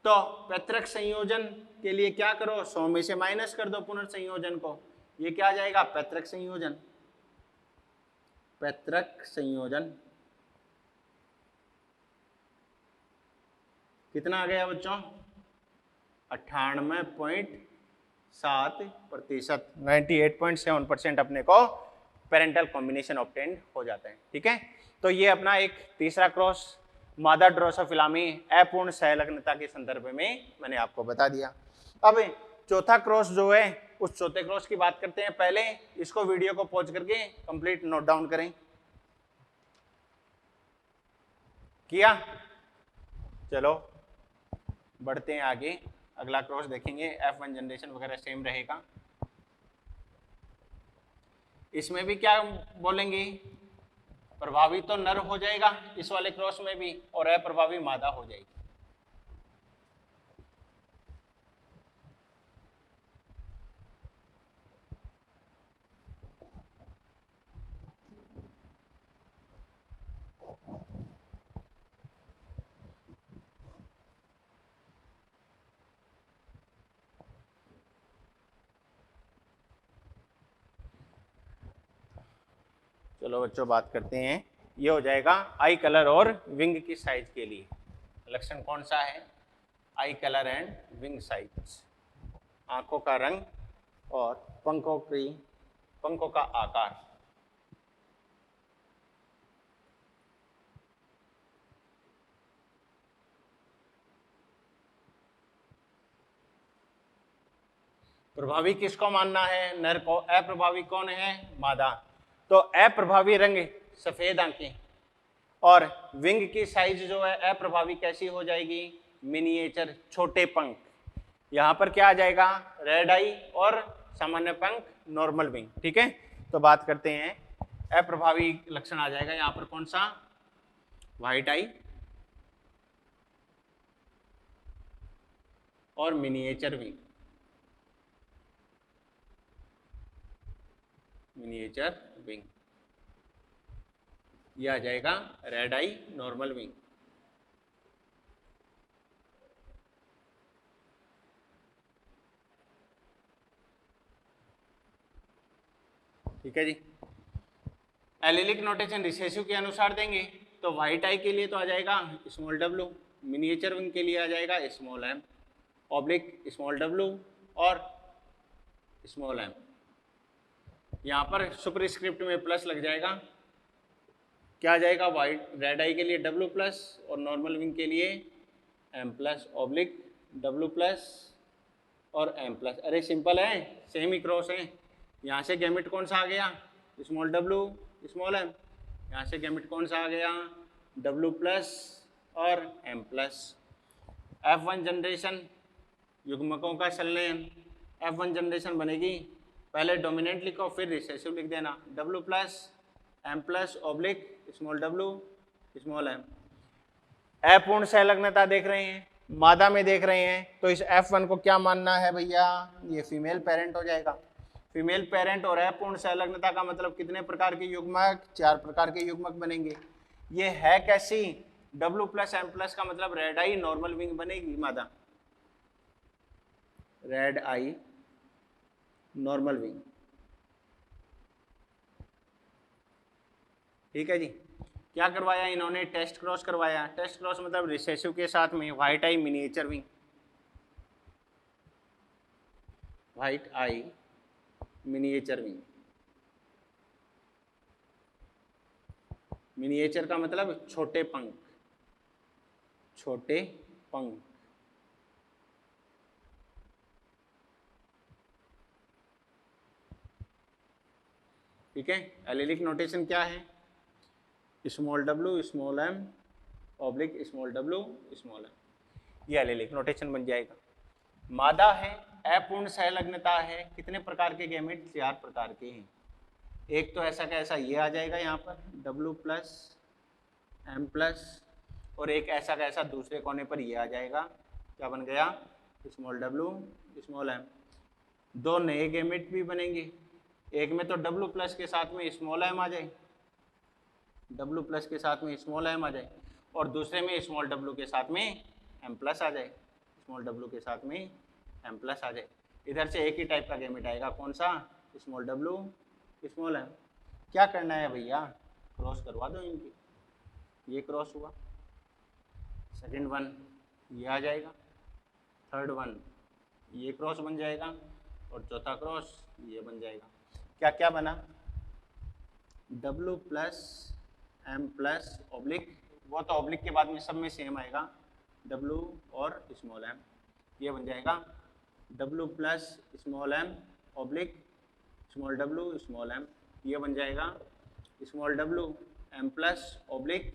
तो पैतृक संयोजन के लिए क्या करो, 100 में से माइनस कर दो पुनर्संयोजन को, ये क्या आ जाएगा, पैतृक संयोजन, पैतृक संयोजन कितना आ गया बच्चों, 98.7%, 98.7% अपने को पेरेंटल कॉम्बिनेशन ऑब्टेन्ड हो जाता है। ठीक है, तो ये अपना एक तीसरा क्रॉस मादा ड्रोसोफिला में अपूर्ण सहलग्नता के संदर्भ में मैंने आपको बता दिया। अब चौथा क्रॉस जो है, उस चौथे क्रॉस की बात करते हैं। पहले इसको वीडियो को पॉज करके कंप्लीट नोट डाउन करें। किया, चलो बढ़ते हैं आगे, अगला क्रॉस देखेंगे। F1 जनरेशन वगैरह सेम रहेगा। इसमें भी क्या बोलेंगे, प्रभावी तो नर हो जाएगा इस वाले क्रॉस में भी, और अप्रभावी मादा हो जाएगी। चलो बच्चों बात करते हैं, ये हो जाएगा आई कलर और विंग की साइज के लिए। लक्षण कौन सा है? आई कलर एंड विंग साइज, आंखों का रंग और पंखों का आकार। प्रभावी किसको मानना है? नर को। अप्रभावी कौन है? मादा। तो अप्रभावी रंग सफेद आंखें, और विंग की साइज जो है अप्रभावी कैसी हो जाएगी? मिनिएचर, छोटे पंख। यहां पर क्या आ जाएगा? रेड आई और सामान्य पंख, नॉर्मल विंग। ठीक है, तो बात करते हैं, अप्रभावी लक्षण आ जाएगा यहां पर कौन सा? व्हाइट आई और मिनिएचर विंग। मिनिएचर विंग, यह आ जाएगा रेड आई, नॉर्मल विंग। ठीक है जी। एलिलिक नोटेशन रिसेसिव के अनुसार देंगे तो व्हाइट आई के लिए तो आ जाएगा स्मॉल डब्ल्यू, मिनिएचर विंग के लिए आ जाएगा small M, oblique small W और स्मॉल एम। यहाँ पर सुपरस्क्रिप्ट में प्लस लग जाएगा, क्या आ जाएगा? वाइट रेड आई के लिए डब्ल्यू प्लस और नॉर्मल विंग के लिए M plus, oblique W plus और एम प्लस। अरे सिंपल है, सेम ही क्रॉस है। यहाँ से गैमेट कौन सा आ गया? Small W small M. यहाँ से गैमेट कौन सा आ गया? डब्ल्यू प्लस और एम प्लस। F1 जनरेशन, युग्मकों का संलयन। F1 जनरेशन बनेगी, पहले डोमिनेंट लिखो फिर रिसेसिव लिख देना, W plus M plus oblique small W small M. अपूर्ण संलग्नता देख रहे हैं, मादा में देख रहे हैं, तो इस F1 को क्या मानना है भैया? ये फीमेल पेरेंट हो जाएगा। फीमेल पेरेंट और अपूर्ण संलग्नता का मतलब कितने प्रकार के युग्मक? 4 प्रकार के युग्मक बनेंगे। ये है कैसी? डब्ल्यू प्लस एम प्लस का मतलब रेड आई नॉर्मल विंग बनेगी मादा, रेड आई नॉर्मल विंग। ठीक है जी। क्या करवाया इन्होंने? टेस्ट क्रॉस करवाया। टेस्ट क्रॉस मतलब रिसेसिव के साथ में व्हाइट आई मिनिएचर विंग, व्हाइट आई मिनिएचर विंग। मिनिएचर का मतलब छोटे पंख, छोटे पंख। ठीक है, एलिलिक नोटेशन क्या है? Small W small M oblique small W small M, ये एलिलिक नोटेशन बन जाएगा। मादा है, अपूर्ण संलग्नता है, कितने प्रकार के गैमेट? 4 प्रकार के हैं। एक तो ऐसा का ऐसा ये आ जाएगा यहाँ पर डब्ल्यू प्लस एम प्लस, और एक ऐसा का ऐसा दूसरे कोने पर ये आ जाएगा, क्या बन गया? Small W small M. 2 नए गैमेट भी बनेंगे, एक में तो डब्ल्यू प्लस के साथ में स्मॉल एम आ जाए, डब्ल्यू प्लस के साथ में स्मॉल एम आ जाए, और दूसरे में स्मॉल डब्ल्यू के साथ में एम प्लस आ जाए, स्मॉल डब्ल्यू के साथ में एम प्लस आ जाए। इधर से एक ही टाइप का गैमेट आएगा, कौन सा? Small W small M. क्या करना है भैया? क्रॉस करवा दो इनकी, ये क्रॉस हुआ, सेकंड वन ये आ जाएगा, थर्ड वन ये क्रॉस बन जाएगा, और चौथा क्रॉस ये बन जाएगा। क्या क्या बना? W plus M plus oblique, वो तो ऑब्लिक के बाद में सब में सेम आएगा, डब्ल्यू और स्मॉल एम, ये बन जाएगा W plus small M oblique small W small M, ये बन जाएगा small W M plus oblique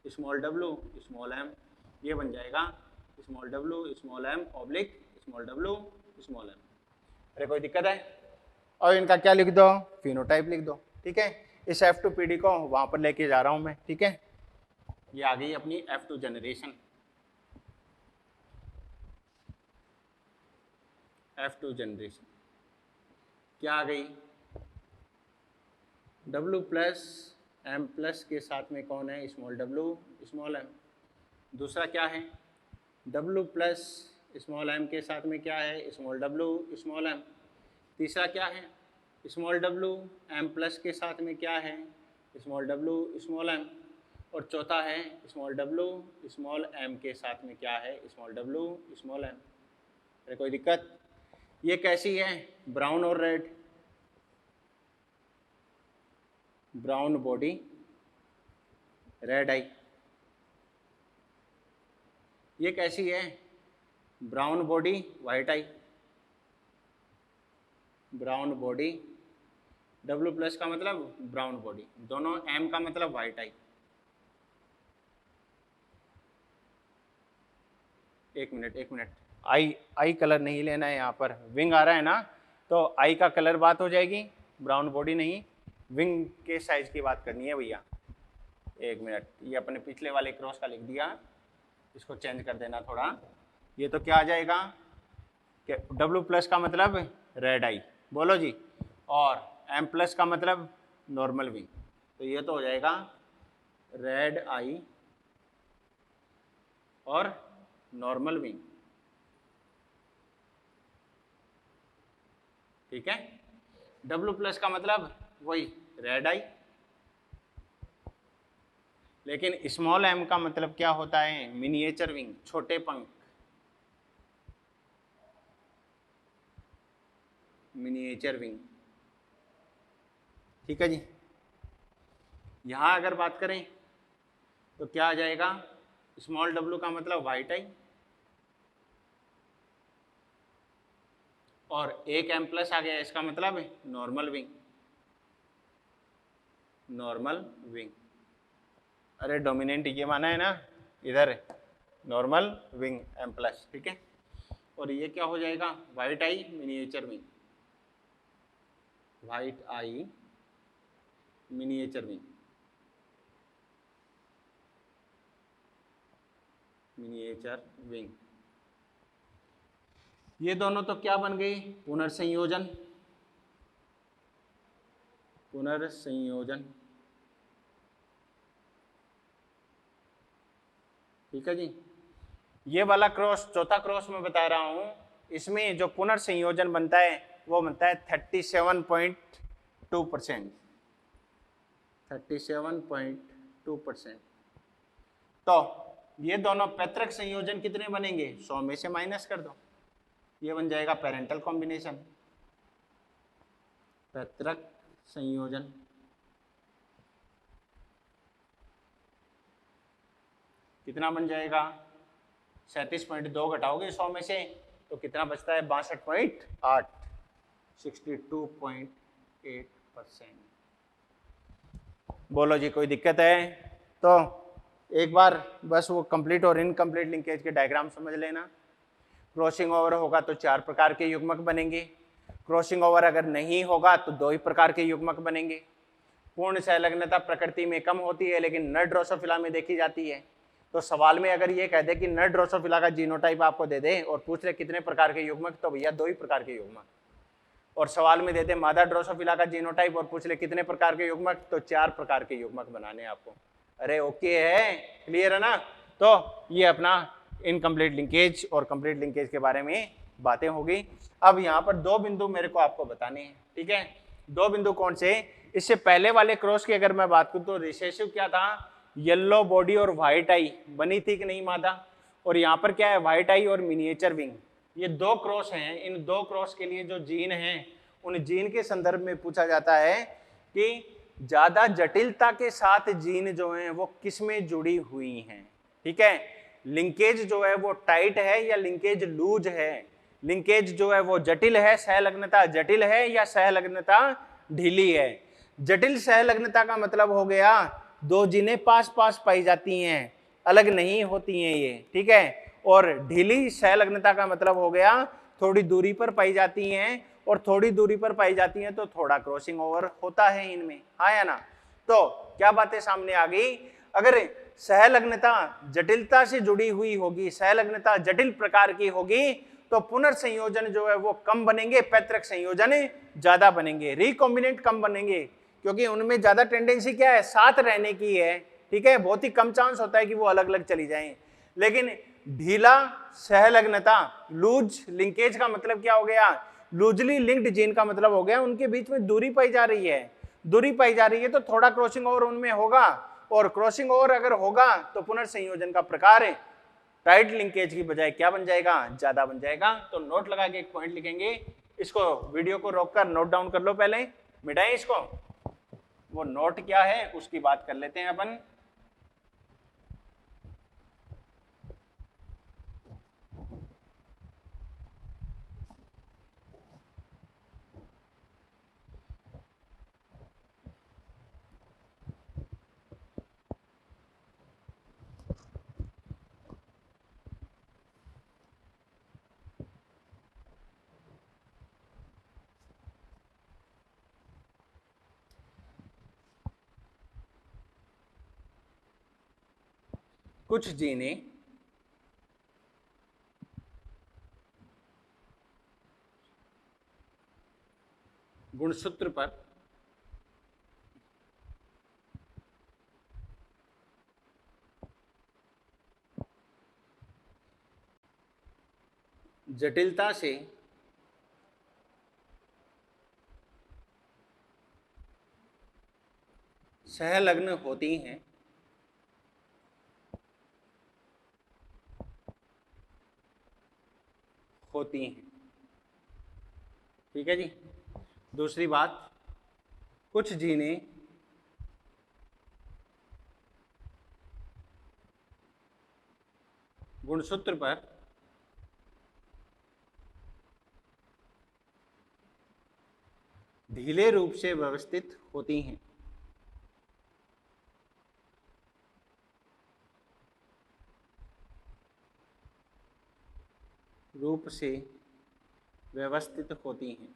small W small M, ये बन जाएगा small W small M oblique small W small M. अरे कोई दिक्कत है? और इनका क्या लिख दो? फिनोटाइप लिख दो। ठीक है, इस F2PD को वहां पर लेके जा रहा हूं मैं, ठीक है। ये आ गई अपनी F2 जनरेशन, F2 जनरेशन क्या आ गई, W प्लस M प्लस के साथ में कौन है, स्मॉल w स्मॉल m। दूसरा क्या है, W प्लस स्मॉल m के साथ में क्या है, स्मॉल w स्मॉल m। तीसरा क्या है, स्मॉल w m प्लस के साथ में क्या है, स्मॉल w स्मॉल m। और चौथा है स्मॉल w स्मॉल m के साथ में क्या है, स्मॉल w स्मॉल m। अरे कोई दिक्कत, ये कैसी है, ब्राउन और रेड, ब्राउन बॉडी रेड आई। ये कैसी है, ब्राउन बॉडी वाइट आई, ब्राउन बॉडी, W प्लस का मतलब ब्राउन बॉडी, दोनों M का मतलब वाइट आई। एक मिनट, आई कलर नहीं लेना है, यहाँ पर विंग आ रहा है ना, तो आई का कलर बात हो जाएगी, ब्राउन बॉडी नहीं, विंग के साइज की बात करनी है भैया। एक मिनट, ये अपने पिछले वाले क्रॉस का लिख दिया, इसको चेंज कर देना थोड़ा। ये तो क्या आ जाएगा कि W प्लस का मतलब रेड आई, बोलो जी, और M प्लस का मतलब नॉर्मल विंग, तो ये तो हो जाएगा रेड आई और नॉर्मल विंग, ठीक है। W प्लस का मतलब वही रेड आई, लेकिन स्मॉल m का मतलब क्या होता है, मिनिएचर विंग, छोटे पंख, मिनिएचर विंग, ठीक है जी। यहां अगर बात करें तो क्या आ जाएगा, स्मॉल w का मतलब वाइट आई, और एक M प्लस आ गया, इसका मतलब नॉर्मल विंग, नॉर्मल विंग। अरे डोमिनेंट ये माना है ना, इधर नॉर्मल विंग M प्लस, ठीक है। और ये क्या हो जाएगा, वाइट आई मिनिएचर विंग, वाइट आई मिनिएचर विंग, मिनिएचर विंग। ये दोनों तो क्या बन गई, पुनर्संयोजन, पुनर्संयोजन, ठीक है जी। ये वाला क्रॉस, चौथा क्रॉस मैं बता रहा हूं, इसमें जो पुनर्संयोजन बनता है वो बनता है 37.2%, 37.2%। तो ये दोनों पैतृक संयोजन कितने बनेंगे, 100 में से माइनस कर दो, ये बन जाएगा पेरेंटल कॉम्बिनेशन, पैतृक संयोजन। कितना बन जाएगा, 37.2 घटाओगे 100 में से तो कितना बचता है, 62.8, 62.8%। बोलो जी, कोई दिक्कत है? तो एक बार बस वो कंप्लीट और इनकम्प्लीट लिंकेज के डायग्राम समझ लेना। क्रॉसिंग ओवर होगा तो 4 प्रकार के युग्मक बनेंगे, क्रॉसिंग ओवर अगर नहीं होगा तो 2 ही प्रकार के युग्मक बनेंगे। पूर्ण संलग्नता प्रकृति में कम होती है लेकिन नर ड्रोसोफिला में देखी जाती है। तो सवाल में अगर ये कह दे कि नर ड्रोसोफिला का जीनोटाइप आपको दे दे और पूछ ले कितने प्रकार के युग्मक, तो भैया 2 ही प्रकार के युग्मक। और सवाल में दे दे मादा ड्रोसोफिला का जीनोटाइप और पूछ ले कितने प्रकार के युग्मक, तो 4 प्रकार के युग्मक बनाने आपको। अरे ओके है, क्लियर है ना? तो ये अपना इनकम्प्लीट लिंकेज और कंप्लीट लिंकेज के बारे में बातें होगी। अब यहाँ पर 2 बिंदु मेरे को आपको बताने हैं, ठीक है। 2 बिंदु कौन से? इससे पहले वाले क्रॉस की अगर मैं बात करूं तो रिसेसिव क्या था, येलो बॉडी और व्हाइट आई बनी थी कि नहीं मादा, और यहाँ पर क्या है, व्हाइट आई और मिनिएचर विंग। ये 2 क्रॉस हैं। इन 2 क्रॉस के लिए जो जीन हैं उन जीन के संदर्भ में पूछा जाता है कि ज्यादा जटिलता के साथ जीन जो हैं वो किस में जुड़ी हुई हैं, ठीक है। लिंकेज जो है वो टाइट है या लिंकेज लूज है, लिंकेज जो है वो जटिल है, सहलग्नता जटिल है या सहलग्नता ढीली है। जटिल सहलग्नता का मतलब हो गया 2 जीनें पास पास पाई जाती हैं, अलग नहीं होती हैं ये, ठीक है। और ढीली सहलग्नता का मतलब हो गया थोड़ी दूरी पर पाई जाती हैं, और थोड़ी दूरी पर पाई जाती हैं तो थोड़ा क्रॉसिंग ओवर होता है इनमें, हाँ या ना। तो क्या बातें सामने आ गई, अगर सहलग्नता जटिलता से जुड़ी हुई होगी, सहलग्नता जटिल प्रकार की होगी, तो पुनर्संयोजन जो है वो कम बनेंगे, पैतृक संयोजन ज्यादा बनेंगे, रिकॉम्बिनेंट कम बनेंगे, क्योंकि उनमें ज्यादा टेंडेंसी क्या है, साथ रहने की है, ठीक है, बहुत ही कम चांस होता है कि वो अलग अलग चली जाएं। लेकिन ढीला सहलग्नता, लूज लिंकेज का मतलब क्या हो गया, लूजली लिंक्ड जीन का मतलब हो गया उनके बीच में दूरी पाई जा रही है, दूरी पाई जा रही है, तो थोड़ा क्रॉसिंग ओवर उनमें होगा, और क्रॉसिंग ओवर अगर होगा तो पुनर्संयोजन का प्रकार है टाइट लिंकेज की बजाय क्या बन जाएगा, ज्यादा बन जाएगा। तो नोट लगा के एक पॉइंट लिखेंगे, इसको वीडियो को रोककर नोट डाउन कर लो, पहले मिटाएं इसको, वो नोट क्या है उसकी बात कर लेते हैं अपन। कुछ जीने गुणसूत्र पर जटिलता से सहलग्न होती हैं, ठीक है जी। दूसरी बात, कुछ जीने गुणसूत्र पर ढीले रूप से व्यवस्थित होती हैं, रूप से व्यवस्थित होती हैं,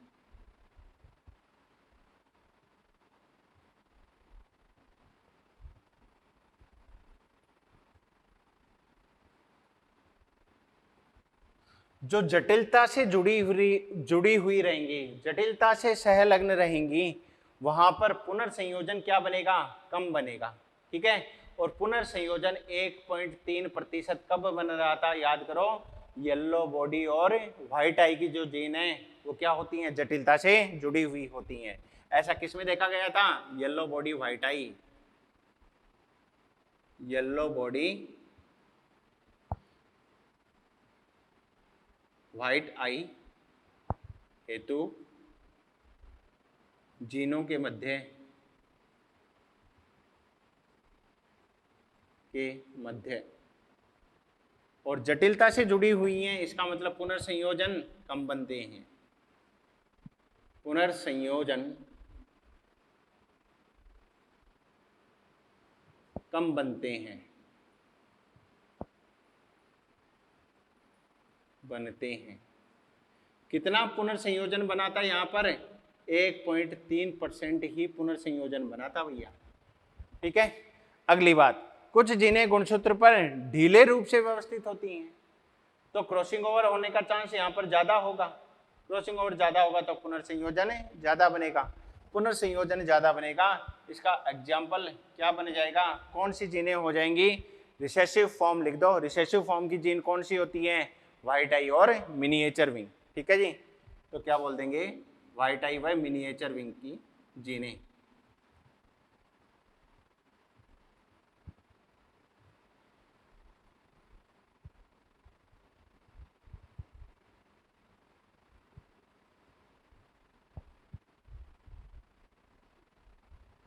जो जटिलता से जुड़ी हुई रहेंगी, जटिलता से सहलग्न रहेंगी, वहां पर पुनर्संयोजन क्या बनेगा, कम बनेगा, ठीक है। और पुनर्संयोजन 1.3% कब बन रहा था, याद करो, येलो बॉडी और व्हाइट आई की जो जीन है वो क्या होती हैं, जटिलता से जुड़ी हुई होती हैं। ऐसा किसमें देखा गया था, yellow body white eye, yellow body white आई हेतु जीनों के मध्य और जटिलता से जुड़ी हुई हैं, इसका मतलब पुनर्संयोजन कम बनते हैं, पुनर्संयोजन कम बनते हैं, बनते हैं। कितना पुनर्संयोजन बनाता है यहाँ पर, 1.3% ही पुनर्संयोजन बनाता भैया, ठीक है। अगली बात, कुछ जीनें गुणसूत्र पर ढीले रूप से व्यवस्थित होती हैं, तो क्रॉसिंग ओवर होने का चांस यहाँ पर ज्यादा होगा, क्रॉसिंग ओवर ज्यादा होगा तो पुनर्संयोजन ज्यादा बनेगा, पुनर्संयोजन ज्यादा बनेगा। इसका एग्जाम्पल क्या बन जाएगा, कौन सी जीनें हो जाएंगी, रिसेसिव फॉर्म लिख दो, रिसेसिव फॉर्म की जीन कौन सी होती है, व्हाइट आई और मिनिएचर विंग, ठीक है जी। तो क्या बोल देंगे, व्हाइट आई व मिनिएचर विंग की जीनें।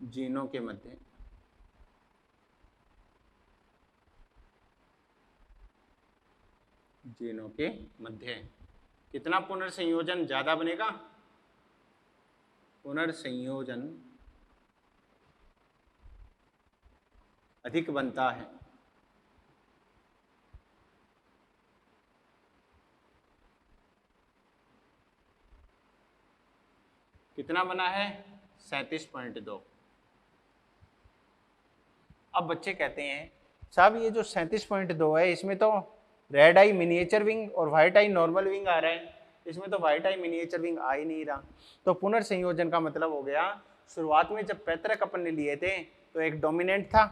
जीनों के मध्य कितना पुनर्संयोजन ज्यादा बनेगा, पुनर्संयोजन अधिक बनता है, कितना बना है, 37.2, अब बच्चे कहते हैं साहब ये जो 37.2 है इसमें तो रेड आई मिनिएचर विंग और व्हाइट आई नॉर्मल विंग आ रहा है, इसमें तो व्हाइट आई मिनिएचर विंग आ ही नहीं रहा। तो पुनर्संयोजन का मतलब हो गया, शुरुआत में जब पैतृक अपन ने लिए थे तो एक डोमिनेंट था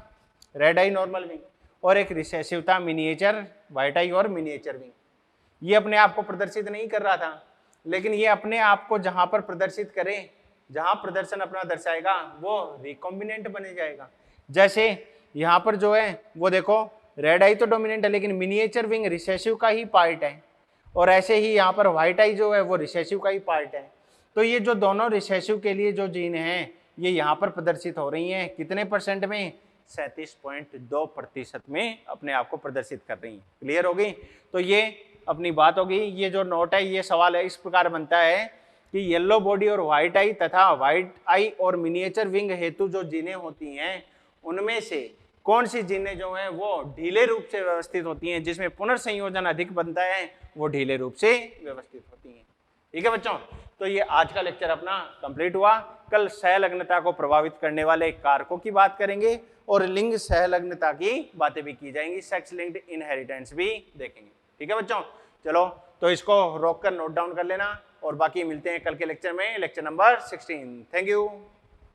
रेड आई नॉर्मल विंग और एक रिसेसिव था मिनिएचर व्हाइट आई और मिनिएचर विंग। ये अपने आप को प्रदर्शित नहीं कर रहा था, लेकिन ये अपने आप को जहां पर प्रदर्शित करे, जहां प्रदर्शन अपना दर्शाएगा वो रिकॉम्बिनेंट बने जाएगा। जैसे यहाँ पर जो है वो देखो रेड आई तो डोमिनेंट है लेकिन मिनिएचर विंग रिसेसिव का ही पार्ट है, और ऐसे ही यहाँ पर व्हाइट आई जो है वो रिसेसिव का ही पार्ट है। तो ये जो दोनों रिसेसिव के लिए जो जीन हैं ये यहाँ पर प्रदर्शित हो रही हैं कितने परसेंट में, 37.2% में अपने आप को प्रदर्शित कर रही हैं। क्लियर हो गई? तो ये अपनी बात होगी। ये जो नोट है ये सवाल है इस प्रकार बनता है कि येलो बॉडी और व्हाइट आई तथा व्हाइट आई और मिनिएचर विंग हेतु जो जीनें होती हैं उनमें से कौन सी जीनें जो हैं वो ढीले रूप से व्यवस्थित होती हैं, जिसमें पुनर्संयोजन अधिक बनता है वो ढीले रूप से व्यवस्थित होती हैं। ठीक है बच्चों, तो ये आज का लेक्चर अपना कंप्लीट हुआ। कल सहलग्नता को प्रभावित करने वाले कारकों की बात करेंगे और लिंग सहलग्नता की बातें भी की जाएंगी, सेक्स लिंक्ड इनहेरिटेंस भी देखेंगे। ठीक है बच्चों, चलो तो इसको रोक कर नोट डाउन कर लेना और बाकी मिलते हैं कल के लेक्चर में, लेक्चर नंबर 16। Thank you.